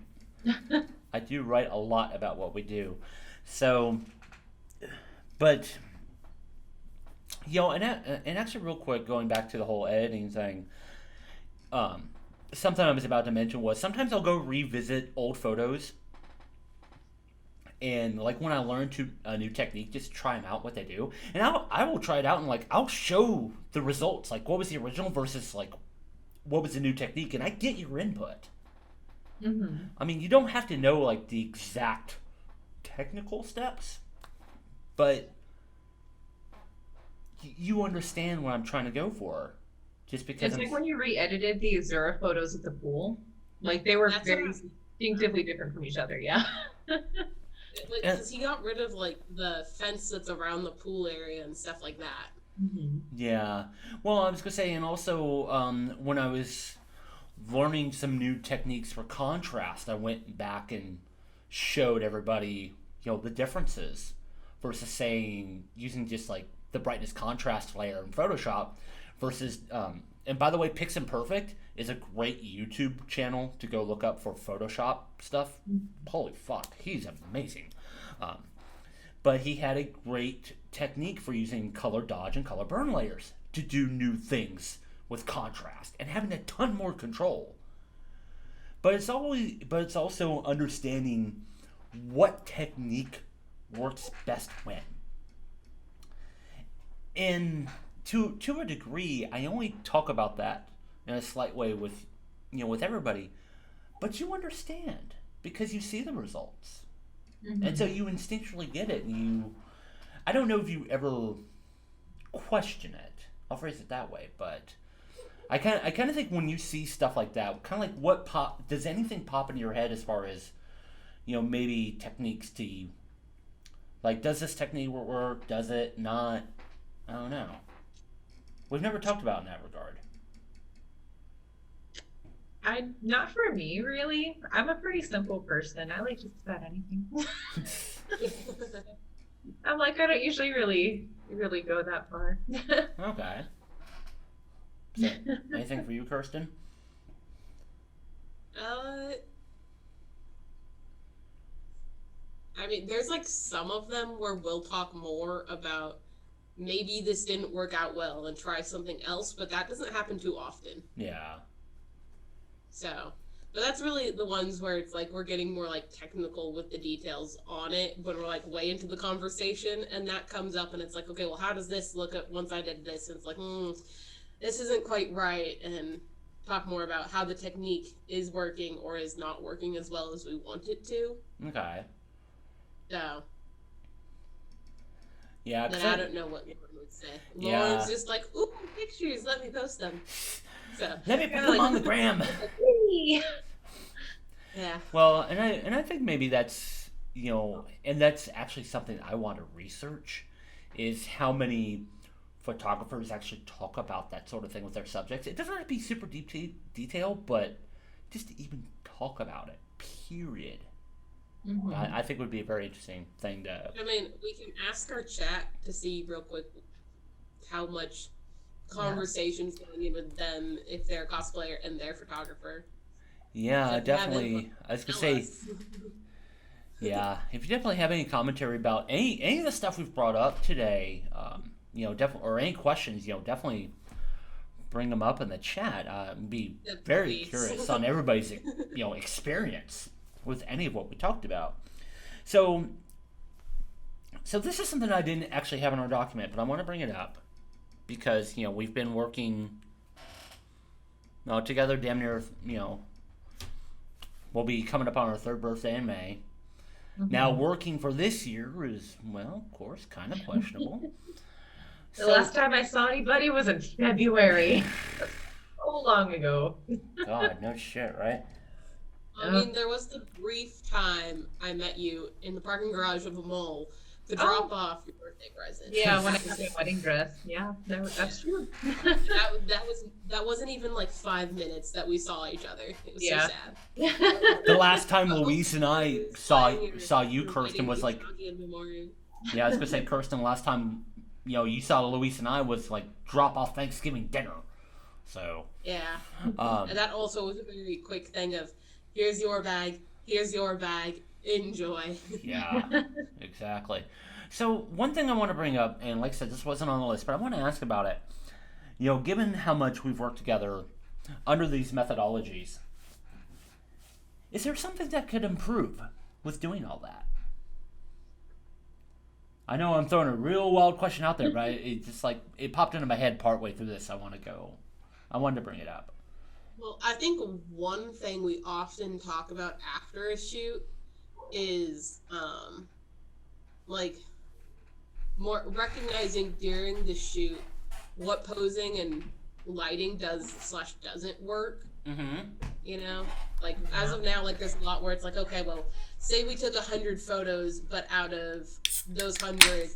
I do write a lot about what we do, so. But. And actually, real quick, going back to the whole editing thing. Something I was about to mention was sometimes I'll go revisit old photos. And like when I learn a new technique, just try them out, what they do, and I will try it out and like I'll show the results, like what was the original versus like what was the new technique, and I get your input. I mean, you don't have to know like the exact technical steps, but you understand what I'm trying to go for. Just because it's like when you re-edited the Azura photos at the pool, like they were very distinctively different from each other. Yeah. Because he got rid of like the fence that's around the pool area and stuff like that. Yeah. Well, I was gonna say, and also when I was learning some new techniques for contrast, I went back and showed everybody, the differences versus saying using just like the brightness contrast layer in Photoshop versus and by the way, Piximperfect is a great YouTube channel to go look up for Photoshop stuff. Holy fuck, he's amazing. But he had a great technique for using color dodge and color burn layers to do new things with contrast and having a ton more control. But it's also understanding what technique works best when. And to a degree, I only talk about that in a slight way with everybody, but you understand because you see the results, and so you instinctually get it. And I don't know if you ever question it. I'll phrase it that way, but I kind of think when you see stuff like that, kind of like does anything pop into your head as far as maybe techniques to like, does this technique work? Does it not? I don't know. We've never talked about in that regard. Not for me, really. I'm a pretty simple person. I like just about anything. I'm like, I don't usually really go that far. Okay. So, anything for you, Kirsten? I mean, there's like some of them where we'll talk more about maybe this didn't work out well and try something else, but that doesn't happen too often. Yeah. So, but that's really the ones where it's like we're getting more like technical with the details on it, but we're like way into the conversation, and that comes up and it's like, okay, well, how does this look at once I did this? And it's like, this isn't quite right, and talk more about how the technique is working or is not working as well as we want it to. Okay. So. Yeah, then I don't know what Lauren would say. Yeah. Lauren's just like, ooh, pictures, let me post them. So let me put them on the gram. Yeah. Well, and I think maybe that's and that's actually something I want to research, is how many photographers actually talk about that sort of thing with their subjects. It doesn't have to be super deep detail, but just to even talk about it, period. I think would be a very interesting thing to. I mean, we can ask our chat to see real quick how much conversation's going in with them if they're a cosplayer and they're a photographer. Yeah, so definitely. I was gonna say. Yeah, if you definitely have any commentary about any of the stuff we've brought up today, definitely, or any questions, definitely bring them up in the chat. I'd be very curious on everybody's experience with any of what we talked about. So this is something I didn't actually have in our document, but I want to bring it up because, we've been working together damn near, we'll be coming up on our 3rd birthday in May. Now working for this year is, well, of course, kind of questionable. The last time I saw anybody was in February. So long ago. God, no shit, right? I mean, there was the brief time I met you in the parking garage of a mall to drop off your birthday present. Yeah, when I got my wedding dress. Yeah, that's true. that wasn't even like 5 minutes that we saw each other. It was so sad. The last time Luis and I saw you, Kirsten, was like. Yeah, I was gonna say, Kirsten. Last time you saw Luis and I was like drop off Thanksgiving dinner. So. Yeah. And that also was a very quick thing of. Here's your bag, enjoy. Yeah, exactly. So one thing I want to bring up, and like I said, this wasn't on the list, but I want to ask about it. Given how much we've worked together under these methodologies, is there something that could improve with doing all that? I know I'm throwing a real wild question out there, but it just like it popped into my head partway through this. I wanted to bring it up. Well, I think one thing we often talk about after a shoot is like more recognizing during the shoot what posing and lighting doesn't work. Mm-hmm. You know, like as of now, like there's a lot where it's like, okay, well, say we took 100 photos, but out of those 100,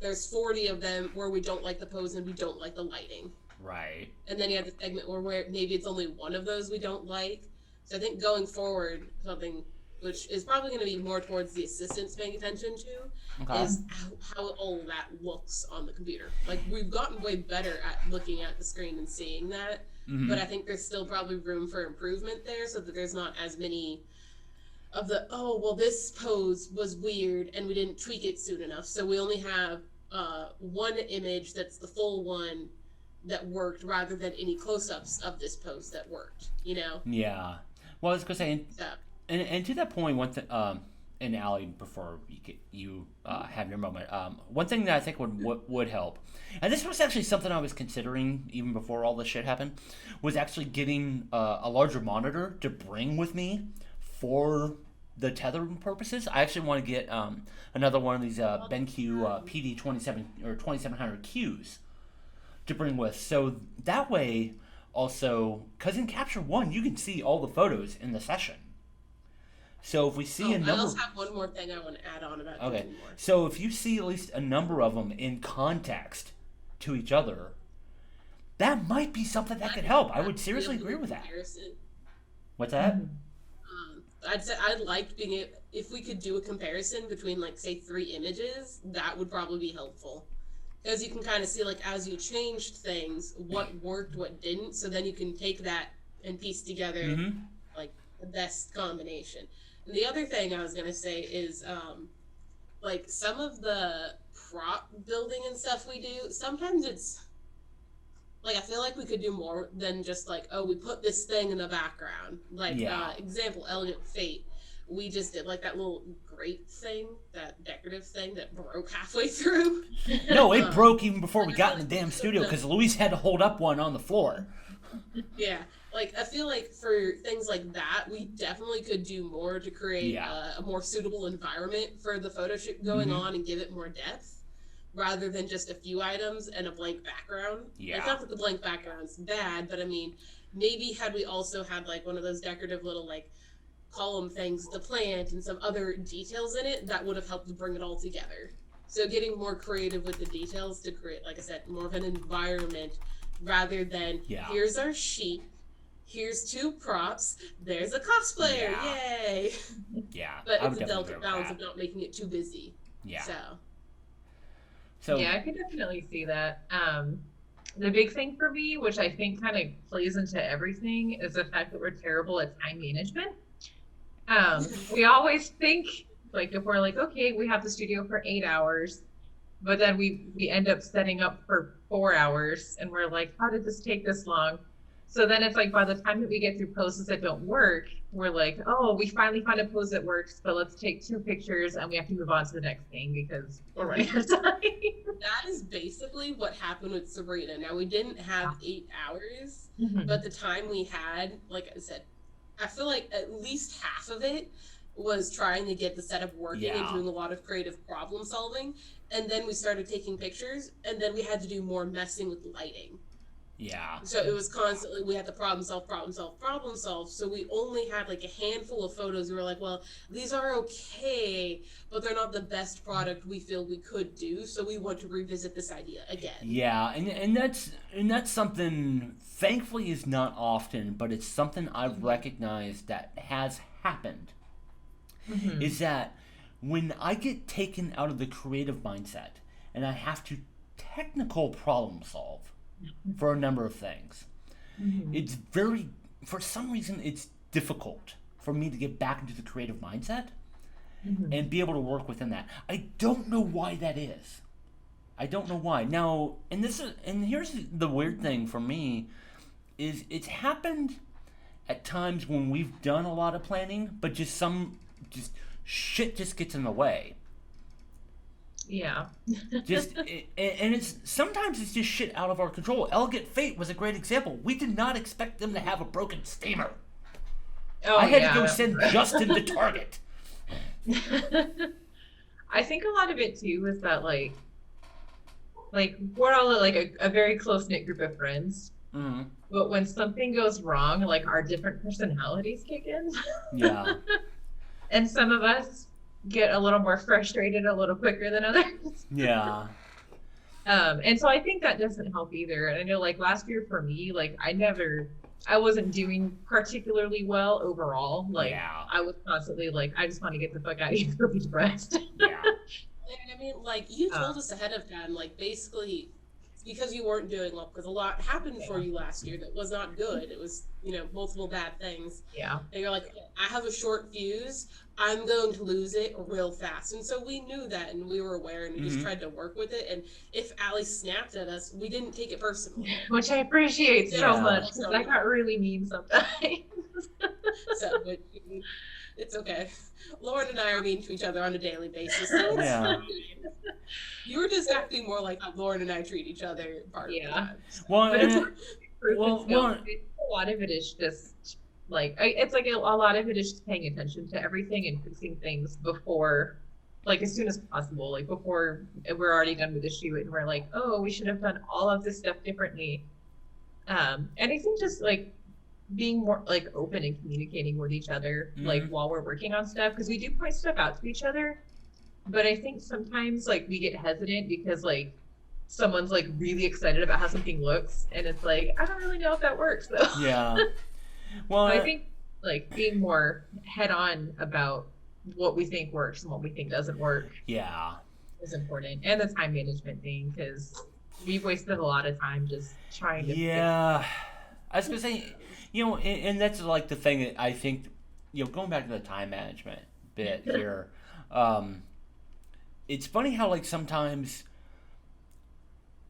there's 40 of them where we don't like the pose and we don't like the lighting. Right. And then you have the segment where maybe it's only one of those we don't like. So I think going forward, something which is probably going to be more towards the assistants paying attention to, is how all that looks on the computer. Like we've gotten way better at looking at the screen and seeing that, but I think there's still probably room for improvement there, so that there's not as many of the, oh, well, this pose was weird and we didn't tweak it soon enough, so we only have one image that's the full one that worked rather than any close-ups of this pose that worked, you know? Yeah. Well, I was going to say, So, and to that point, one thing, and Allie, before you have your moment, one thing that I think would help, and this was actually something I was considering even before all this shit happened, was actually getting a larger monitor to bring with me for the tethering purposes. I actually want to get another one of these BenQ PD 27 or 2700 Qs to bring with, so that way also, because in Capture One you can see all the photos in the session. So if we see a number, I also have one more thing I want to add on about. Okay, so if you see at least a number of them in context to each other, that might be something that could help. I would seriously agree with that. What's that? I'd say I'd like being able, if we could do a comparison between, like, say 3 images, that would probably be helpful. Because you can kind of see, like, as you changed things, what worked, what didn't, so then you can take that and piece together, like, the best combination. And the other thing I was going to say is, like, some of the prop building and stuff we do, sometimes it's, like, I feel like we could do more than just, like, oh, we put this thing in the background. Like, example, Elegant Fate. We just did, like, that little grate thing, that decorative thing that broke halfway through. No, it broke even before we got in the damn studio, because Luis had to hold up one on the floor. Yeah. Like, I feel like for things like that, we definitely could do more to create a more suitable environment for the photo shoot going on and give it more depth, rather than just a few items and a blank background. Yeah. It's not that the blank background's bad, but I mean, maybe had we also had, like, one of those decorative little, like, column things, the plant, and some other details in it, that would have helped to bring it all together. So getting more creative with the details to create, like I said, more of an environment, rather than, here's our sheet, here's 2 props, there's a cosplayer, yay! Yeah. But it's a delicate balance of not making it too busy. Yeah. So yeah, I could definitely see that. The big thing for me, which I think kind of plays into everything, is the fact that we're terrible at time management. We always think, like, if we're like, okay, we have the studio for 8 hours, but then we end up setting up for 4 hours, and we're like, how did this take this long? So then it's like, by the time that we get through poses that don't work, we're like, oh, we finally found a pose that works, but let's take 2 pictures and we have to move on to the next thing because we're running out of time. That is basically what happened with Sabrina. Now, we didn't have 8 hours, but the time we had, like I said, I feel like at least half of it was trying to get the setup working and doing a lot of creative problem solving. And then we started taking pictures, and then we had to do more messing with lighting. Yeah. So it was constantly, we had to problem solve. So we only had like a handful of photos. We were like, well, these are okay, but they're not the best product we feel we could do. So we want to revisit this idea again. Yeah, and that's something, thankfully, is not often, but it's something I've recognized that has happened. Is that when I get taken out of the creative mindset and I have to technical problem solve for a number of things, it's for some reason, it's difficult for me to get back into the creative mindset and be able to work within that. I don't know why that is. I don't know why. Now, and here's the weird thing for me, is it's happened at times when we've done a lot of planning, but just shit just gets in the way. Yeah. Just and it's sometimes it's just shit out of our control. Elegant Fate was a great example. We did not expect them to have a broken steamer. Oh, I had yeah, to go I send remember. Justin to Target. I think a lot of it too is that like we're all like a very close knit group of friends. Mm-hmm. But when something goes wrong, like our different personalities kick in. Yeah. And some of us get a little more frustrated a little quicker than others. Yeah. And so I think that doesn't help either. And I know like last year for me, like I wasn't doing particularly well overall. Like Yeah. I was constantly like, I just want to get the fuck out of here, go be depressed. Yeah. And I mean, like, you told us ahead of time, like, basically, because you weren't doing well, because a lot happened for you last year that was not good. It was, you know, multiple bad things. Yeah. And you're like, okay, I have a short fuse. I'm going to lose it real fast. And so we knew that, and we were aware, and we just tried to work with it. And if Allie snapped at us, we didn't take it personally. Which I appreciate so Yeah. much, because I got really mean sometimes. So but it's okay. Lauren and I are mean to each other on a daily basis. So it's Yeah. You were just acting more like how Lauren and I treat each other part of the time. Well, But it's and- well, a lot of it is just like it's like a lot of it is just paying attention to everything and fixing things before, like as soon as possible, like before we're already done with the shoot and we're like, oh, we should have done all of this stuff differently. And I think just like being more like open and communicating with each other, like while we're working on stuff, because we do point stuff out to each other. But I think sometimes like we get hesitant because like someone's like really excited about how something looks, and it's like I don't really know if that works though. yeah. Well, I think like being more head on about what we think works and what we think doesn't work yeah. is important, and the time management thing, because we've wasted a lot of time just trying to. Yeah. I was gonna say, you know, and that's like the thing that I think, you know, going back to the time management bit here. It's funny how like sometimes,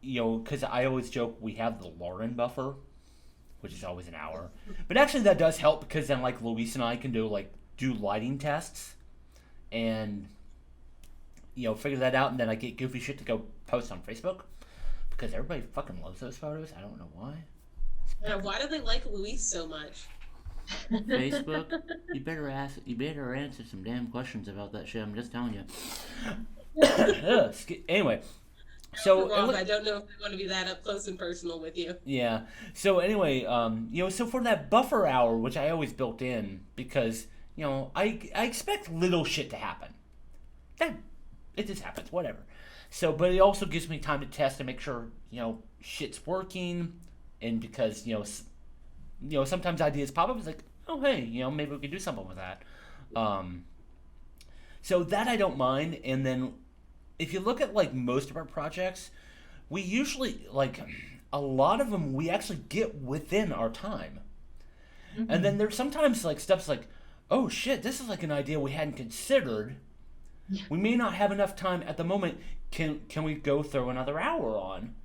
you know, because I always joke we have the Lauren buffer, which is always an hour. But actually that does help because then like Luis and I can do lighting tests and, you know, figure that out, and then I get goofy shit to go post on Facebook because everybody fucking loves those photos. I don't know why. Why do they like Luis so much? Facebook, you better answer some damn questions about that shit. I'm just telling you. Anyway, so Wrong. I don't know if I want to be that up close and personal with you. yeah. So anyway, you know, so for that buffer hour, which I always built in because, you know, I expect little shit to happen. That it just happens, whatever. So, but it also gives me time to test and make sure, you know, shit's working, and because you know sometimes ideas pop up. It's like, oh hey, you know, maybe we could do something with that. So that I don't mind. And then if you look at like most of our projects, we usually like a lot of them we actually get within our time. And then there's sometimes like stuff's like, oh shit, this is like an idea we hadn't considered. We may not have enough time at the moment. Can we go throw another hour on?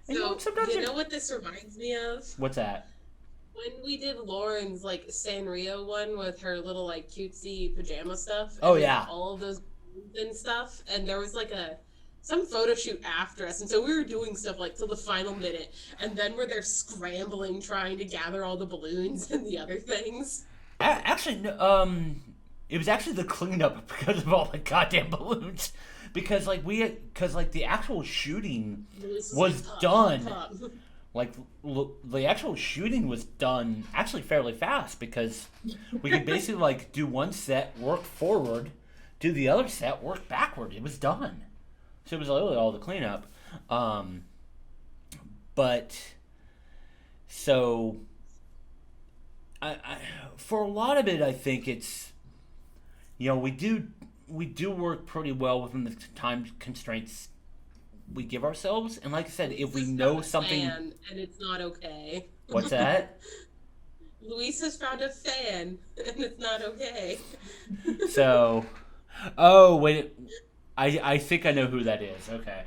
And So, sometimes you know what this reminds me of? what's that? When we did Lauren's like Sanrio one with her little like cutesy pajama stuff. Oh, and yeah. all of those and stuff, and there was like some photo shoot after us, and so we were doing stuff like till the final minute, and then we're there scrambling trying to gather all the balloons and the other things. Actually, it was actually the cleanup because of all the goddamn balloons. Because the actual shooting Louis was like, done. "Pop." Like the actual shooting was done actually fairly fast because we could basically like do one set, work forward, do the other set, work backward. It was done. So it was literally all the cleanup. But so I for a lot of it, I think it's, you know, we do work pretty well within the time constraints we give ourselves. And like I said, if we Luis know found a something, fan, and it's not okay. what's that? Luis has found a fan, and it's not okay. So, oh wait, I think I know who that is. Okay.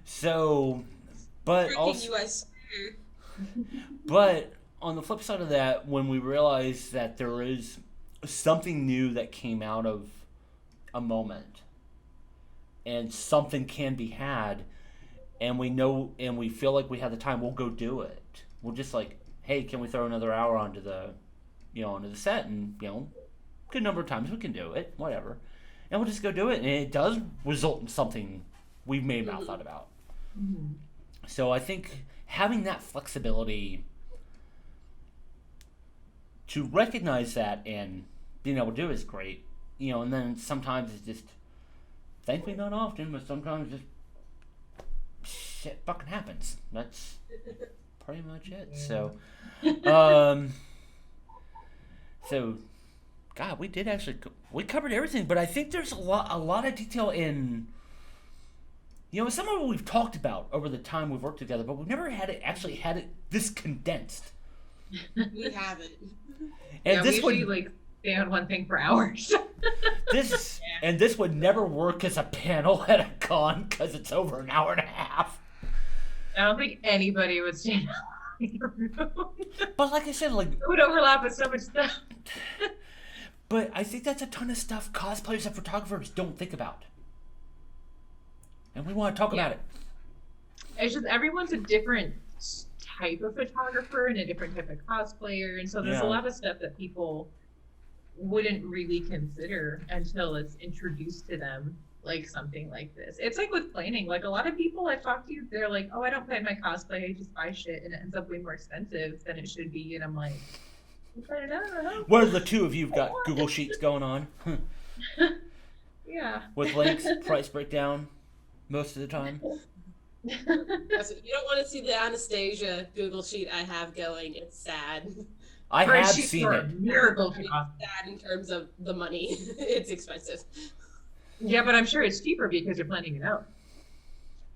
So, but Freaking also, you, I swear. but on the flip side of that, when we realize that there is something new that came out of a moment, and something can be had, and we know and we feel like we have the time, we'll go do it. We'll just like, hey, can we throw another hour onto the set, and good number of times we can do it, whatever, and we'll just go do it, and it does result in something we may have not thought about. Mm-hmm. So I think having that flexibility to recognize that and being able to do it is great. And then sometimes it's just, thankfully not often, but sometimes just shit fucking happens. That's pretty much it. So, God, we covered everything, but I think there's a lot of detail in, some of what we've talked about over the time we've worked together, but we've never had it this condensed. We haven't. And we usually stay on one thing for hours. This would never work as a panel at a con because it's over an hour and a half. I don't think anybody would stand in the room. But like I said, it would overlap with so much stuff. But I think that's a ton of stuff cosplayers and photographers don't think about. And we want to talk about it. It's just everyone's a different type of photographer and a different type of cosplayer, and so there's a lot of stuff that people wouldn't really consider until it's introduced to them, like something like this. It's like with planning, like a lot of people I've talked to, they're like, oh, I don't plan my cosplay, I just buy shit, and it ends up way more expensive than it should be, and I'm like, I don't know. Where the two of you've got Google Sheets going on. Yeah. With links, price breakdown most of the time. You don't want to see the Anastasia Google sheet I have going. It's sad. I have seen it. Miracle. It's sad in terms of the money. It's expensive. Yeah, but I'm sure it's cheaper because you're planning it out.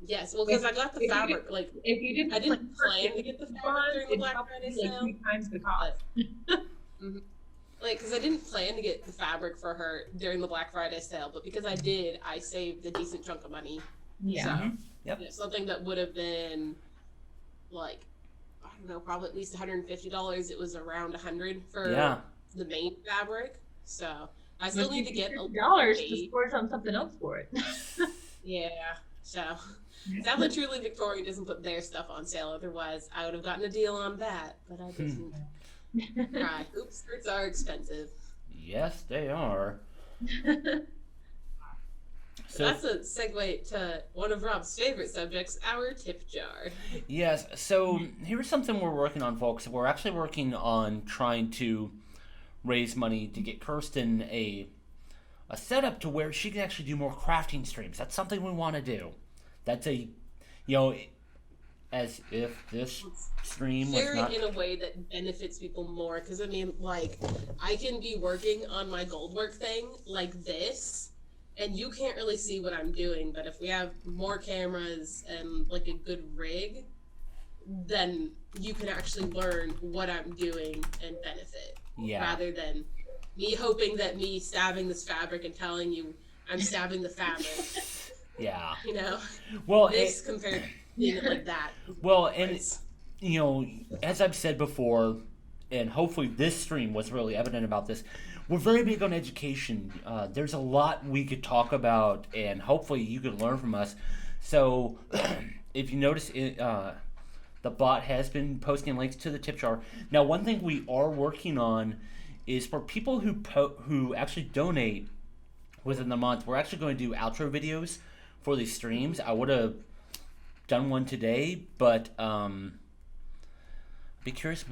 Yes, well, because I got the fabric. If you didn't, I didn't plan to get the fabric during the Black Friday sale. 3 times the cost. Mm-hmm. Because I didn't plan to get the fabric for her during the Black Friday sale, but because I did, I saved a decent chunk of money. Yeah. So, Yep. Something that would have been I don't know, probably at least $150. It was around $100 for the main fabric. So I still need to get $50 to splurge on something else for it. Yeah. So sadly, Truly Victorian doesn't put their stuff on sale. Otherwise, I would have gotten a deal on that. But I didn't. Right. Hoop skirts are expensive. Yes, they are. So that's a segue to one of Rob's favorite subjects, our tip jar. Yes, so here's something we're working on, folks. We're actually working on trying to raise money to get Kirsten a setup to where she can actually do more crafting streams. That's something we want to do. That's as if this stream was share not... it in a way that benefits people more. Because, I mean, I can be working on my gold work thing like this, and you can't really see what I'm doing, but if we have more cameras and a good rig, then you can actually learn what I'm doing and benefit. Yeah. Rather than me hoping that me stabbing this fabric and telling you I'm stabbing the fabric. Yeah. Well, this compared to being it like that. Well, and as I've said before, and hopefully this stream was really evident about this, we're very big on education. There's a lot we could talk about, and hopefully you could learn from us. So, if you notice, the bot has been posting links to the tip jar. Now, one thing we are working on is for people who actually donate within the month, we're actually going to do outro videos for these streams. I would have done one today, but be curious.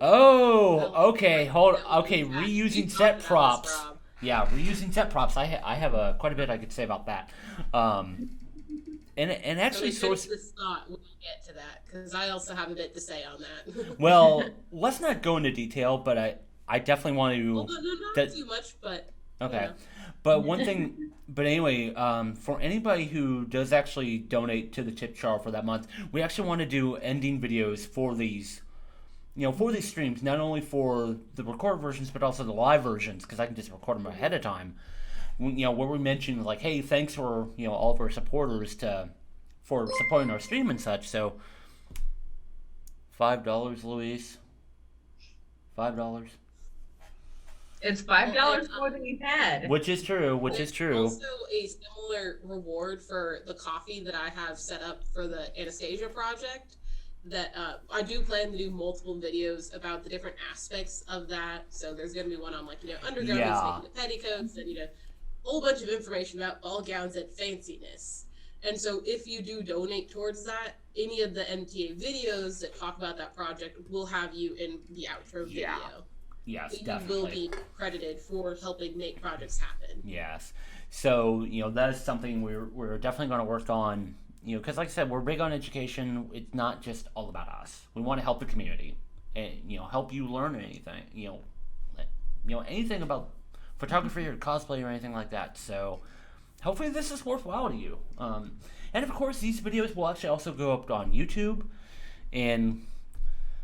Okay, reusing set props. Yeah, reusing set props. I have quite a bit I could say about that. And actually, source this thought when we get to that, because I also have a bit to say on that. Well, let's not go into detail, but I definitely want to. Well, not too much, but okay. But one thing, but anyway, for anybody who does actually donate to the tip jar for that month, we actually want to do ending videos for these. For these streams, not only for the recorded versions, but also the live versions, because I can just record them ahead of time. Where we mention, hey, thanks for, all of our supporters for supporting our stream and such. So, $5, Luis. $5. It's $5 And, more than you've had. Which is true. Which is there's true. also a similar reward for the coffee that I have set up for the Anastasia project. That I do plan to do multiple videos about the different aspects of that. So there's going to be one on like undergarments, Yeah. making the petticoats, and a whole bunch of information about ball gowns and fanciness. And so if you do donate towards that, any of the MTA videos that talk about that project will have you in the outro Yeah. video. Yes, You definitely. will be credited for helping make projects happen. Yes. So, that is something we're definitely going to work on, because like I said, we're big on education. It's not just all about us. We want to help the community and, help you learn anything, anything about photography or cosplay or anything like that. So hopefully this is worthwhile to you. And of course, these videos will actually also go up on YouTube. And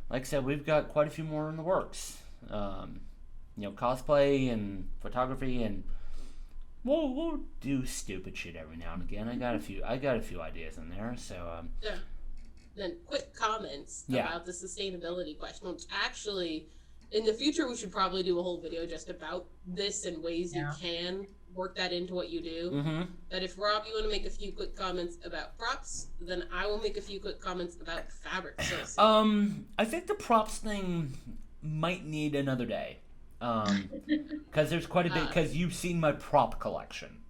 like I said, we've got quite a few more in the works. Cosplay and photography, and we'll do stupid shit every now and again. I got a few ideas in there. So Yeah. Then quick comments Yeah. about the sustainability question, which actually in the future we should probably do a whole video just about this and ways Yeah. you can work that into what you do. mm-hmm. But if Rob, you want to make a few quick comments about props, then I will make a few quick comments about fabric sourcing. I think the props thing might need another day. Because there's quite a bit. Because you've seen my prop collection.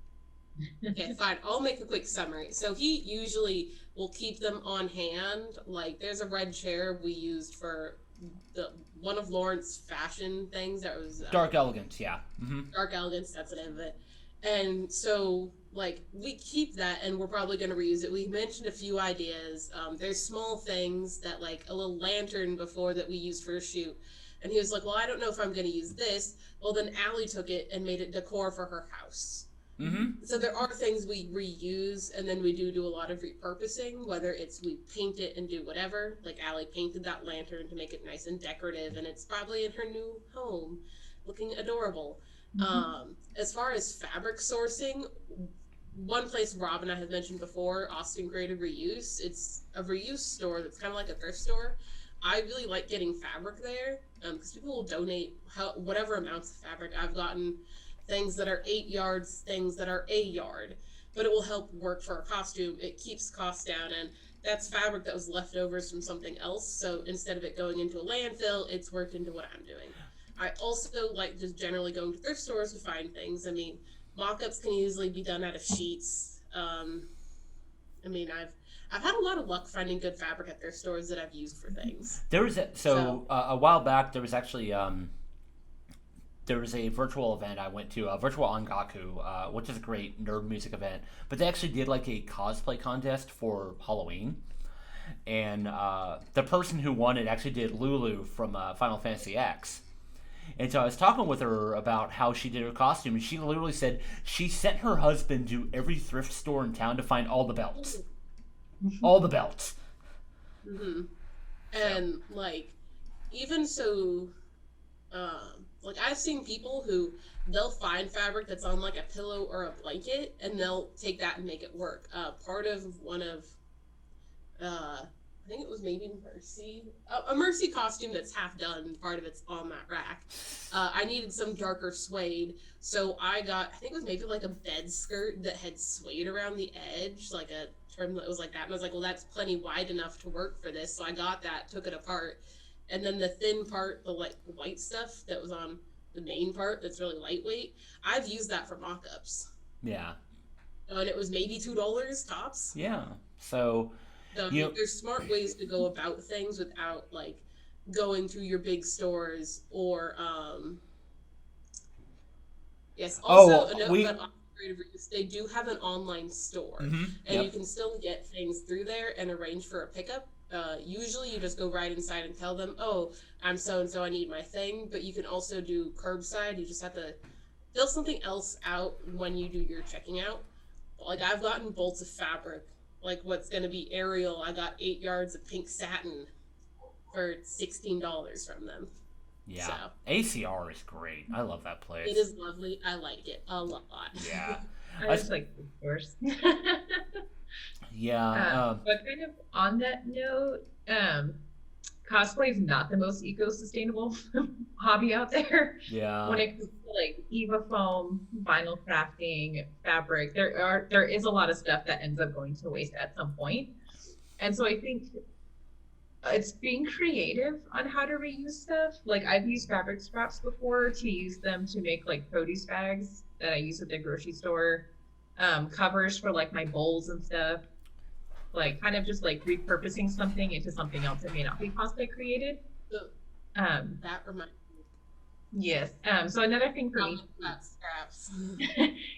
Okay, fine. I'll make a quick summary. So he usually will keep them on hand. Like there's a red chair we used for one of Lawrence's fashion things that was Dark Elegance, yeah. Mm-hmm. Dark Elegance, that's the name of it. And so, like, we keep that and we're probably going to reuse it. We mentioned a few ideas. There's small things that, like, a little lantern before that we used for a shoot. And he was like, well, I don't know if I'm going to use this. Well, then Allie took it and made it decor for her house. Mm-hmm. So there are things we reuse, and then we do a lot of repurposing, whether it's we paint it and do whatever. Like Allie painted that lantern to make it nice and decorative, and it's probably in her new home, looking adorable. As far as fabric sourcing, one place Rob and I have mentioned before, Austin Creative Reuse. It's a reuse store that's kind of like a thrift store. I really like getting fabric there because people will donate whatever amounts of fabric. I've gotten things that are 8 yards, things that are a yard, but it will help work for a costume. It keeps costs down, and that's fabric that was leftovers from something else. So instead of it going into a landfill, it's worked into what I'm doing. I also like just generally going to thrift stores to find things. I mean, mock-ups can easily be done out of sheets. I mean, I've had a lot of luck finding good fabric at thrift stores that I've used for things. There was a while back. There was actually there was a virtual event I went to, a virtual Ongaku, which is a great nerd music event. But they actually did like a cosplay contest for Halloween, and the person who won it actually did Lulu from Final Fantasy X. And so I was talking with her about how she did her costume, and she literally said she sent her husband to every thrift store in town to find all the belts. All the belts. Mm-hmm. And, like, even so, like, I've seen people who, they'll find fabric that's on, like, a pillow or a blanket, and they'll take that and make it work. Part of one of, I think it was maybe Mercy. A Mercy costume that's half done. Part of it's on that rack. I needed some darker suede. So I think it was maybe like a bed skirt that had suede around the edge. Like a trim that was like that. And I was like, well, that's plenty wide enough to work for this. So I got that, took it apart. And then the thin part, the white stuff that was on the main part that's really lightweight, I've used that for mock-ups. Yeah. And it was maybe $2 tops. Yeah. So... So there's smart ways to go about things without like going to your big stores or yes. Also, a note about Creative Reuse, they do have an online store, and you can still get things through there and arrange for a pickup. Usually, you just go right inside and tell them, "Oh, I'm so and so. I need my thing." But you can also do curbside. You just have to fill something else out when you do your checking out. Like I've gotten bolts of fabric. Like what's going to be Ariel, I got 8 yards of pink satin for $16 from them. Yeah. So, ACR is great. I love that place. it is lovely. I like it a lot. Yeah. I just like the stores. Yeah. But kind of on that note, cosplay is not the most eco-sustainable hobby out there. Yeah. When it comes to like Eva foam, vinyl crafting, fabric, there is a lot of stuff that ends up going to waste at some point. And so I think it's being creative on how to reuse stuff. Like I've used fabric scraps before to use them to make like produce bags that I use at the grocery store, covers for like my bowls and stuff. Like kind of just like repurposing something into something else that may not be cosplay created. So, Um, that reminds me yes. So another thing for me. of that scraps.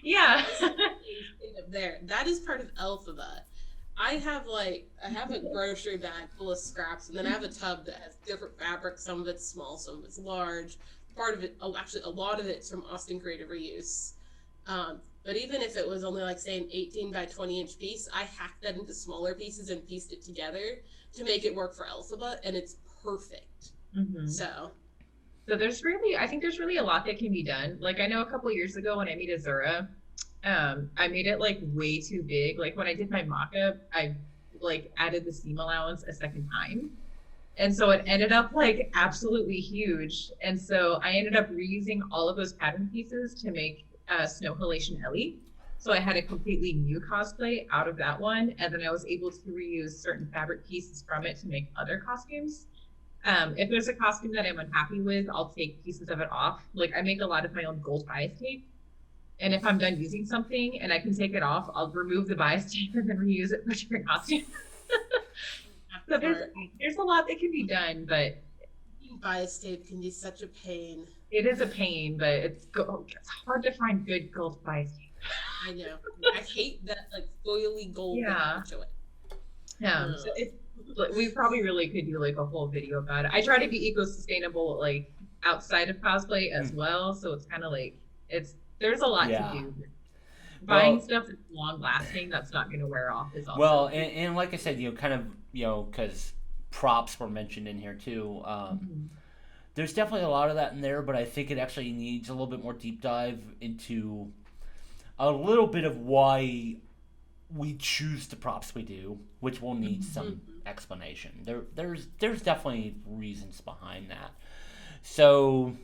Yeah. There, that is part of Alphabet. I have a grocery bag full of scraps, and then I have a tub that has different fabrics. Some of it's small, some of it's large. Part of it, actually, a lot of it's from Austin Creative Reuse. But even if it was only like say an 18 by 20 inch piece, I hacked that into smaller pieces and pieced it together to make it work for Alphabet, and it's perfect. Mm-hmm. So I think there's really a lot that can be done. Like I know a couple years ago when I made Azura, I made it like way too big. Like when I did my mock-up, I like added the seam allowance a second time. And so it ended up like absolutely huge. And so I ended up reusing all of those pattern pieces to make Snow Halation Ellie. So I had a completely new cosplay out of that one. And then I was able to reuse certain fabric pieces from it to make other costumes. If there's a costume that I'm unhappy with, I'll take pieces of it off. Like I make a lot of my own gold bias tape. And if I'm done using something and I can take it off, I'll remove the bias tape and then reuse it for a different costume. So there's a lot that can be done, but bias tape can be such a pain. it is a pain, but it's hard to find good gold bias tape. I know. I hate that like foily gold Yeah. to it. So we probably really could do like a whole video about it. I try to be eco-sustainable like outside of cosplay as well, so it's kind of like there's a lot Yeah. to do. Buying Well- stuff that's long lasting, that's not going to wear off is also Well, and like I said, because props were mentioned in here too. Mhm. There's definitely a lot of that in there, but I think it actually needs a little bit more deep dive into a little bit of why we choose the props we do, which will need some explanation. There's definitely reasons behind that. So,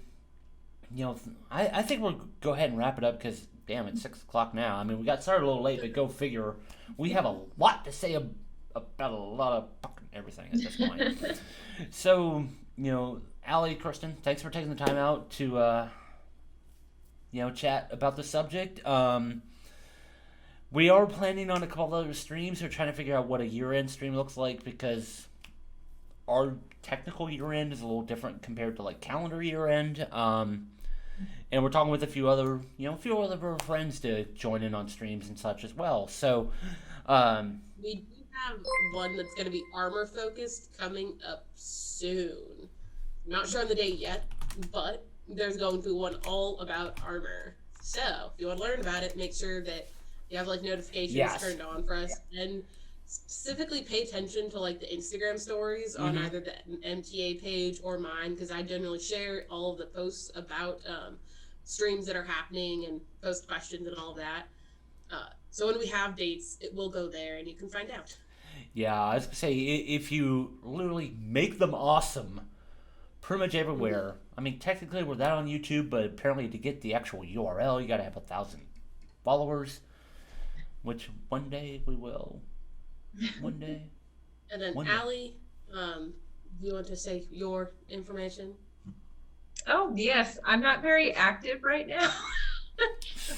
I think we'll go ahead and wrap it up because, damn, it's 6 o'clock now. I mean, we got started a little late, but go figure. We have a lot to say about a lot of fucking everything at this point. So, Allie, Kristen, thanks for taking the time out to, chat about the subject. We are planning on a couple of other streams. We're trying to figure out what a year-end stream looks like because our technical year-end is a little different compared to like calendar year-end. And we're talking with a few other of our friends to join in on streams and such as well. So, We do have one that's going to be armor focused coming up soon. I'm not sure on the date yet, but there's going to be one all about armor. So if you want to learn about it, make sure that you have like notifications turned on for us, and specifically pay attention to like the Instagram stories on either the MTA page or mine, because I generally share all of the posts about streams that are happening and post questions and all of that. So when we have dates, it will go there and you can find out. Yeah, I was going to say, if you literally make them awesome pretty much everywhere. I mean, technically we're that on YouTube, but apparently to get the actual URL, you got to have 1,000 followers, which one day we will. One day. And then One day. Allie, do you want to say your information? Oh, yes. I'm not very active right now,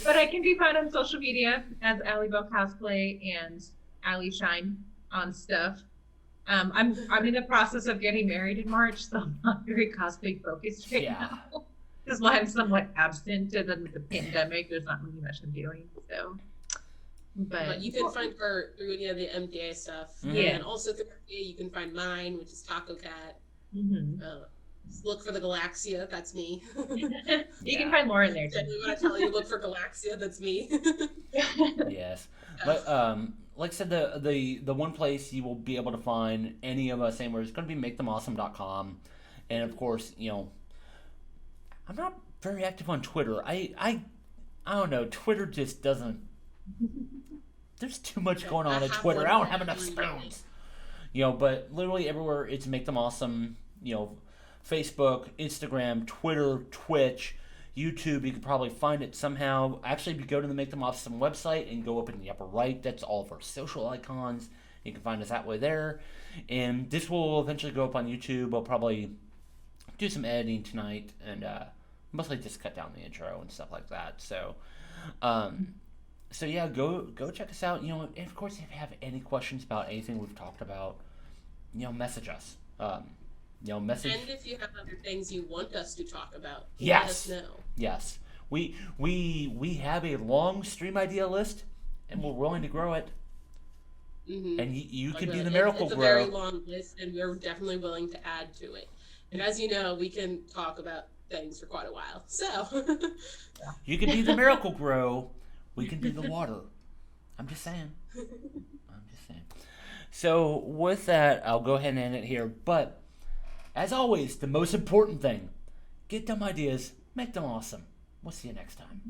but I can be found on social media as Allie Bell Cosplay and Allie Shine on stuff. I'm in the process of getting married in March, so I'm not very cosplay focused right now. That's why I'm somewhat absent, and then with the pandemic, there's not really much I'm doing. So, But you can find her through any of the MTA stuff. Yeah. And also through MTA, you can find mine, which is Taco Cat. mhm. Look for the Galaxia, that's me. You can find more in there too. Generally, when I tell you look for Galaxia, that's me. Yes. But like I said, the one place you will be able to find any of us anywhere is going to be makethemasome.com. And of course, I'm not very active on Twitter. I don't know, Twitter just doesn't. There's too much going on I at have Twitter. one I don't have enough every spoons. But literally everywhere it's Make Them Awesome. Facebook, Instagram, Twitter, Twitch, YouTube. You could probably find it somehow. Actually, if you go to the Make Them Awesome website and go up in the upper right, that's all of our social icons. You can find us that way there. And this will eventually go up on YouTube. I'll probably do some editing tonight and mostly just cut down the intro and stuff like that. So yeah, go check us out. And of course, if you have any questions about anything we've talked about, message us. Message. And if you have other things you want us to talk about, yes, let us know. Yes, we have a long stream idea list, and we're willing to grow it. Mm-hmm. And you Like could be the it's miracle It's a grow. very long list, and we're definitely willing to add to it. And as you know, we can talk about things for quite a while. So You could be the miracle grow. We can be the water. I'm just saying. So with that, I'll go ahead and end it here. But as always, the most important thing: get dumb ideas, make them awesome. We'll see you next time.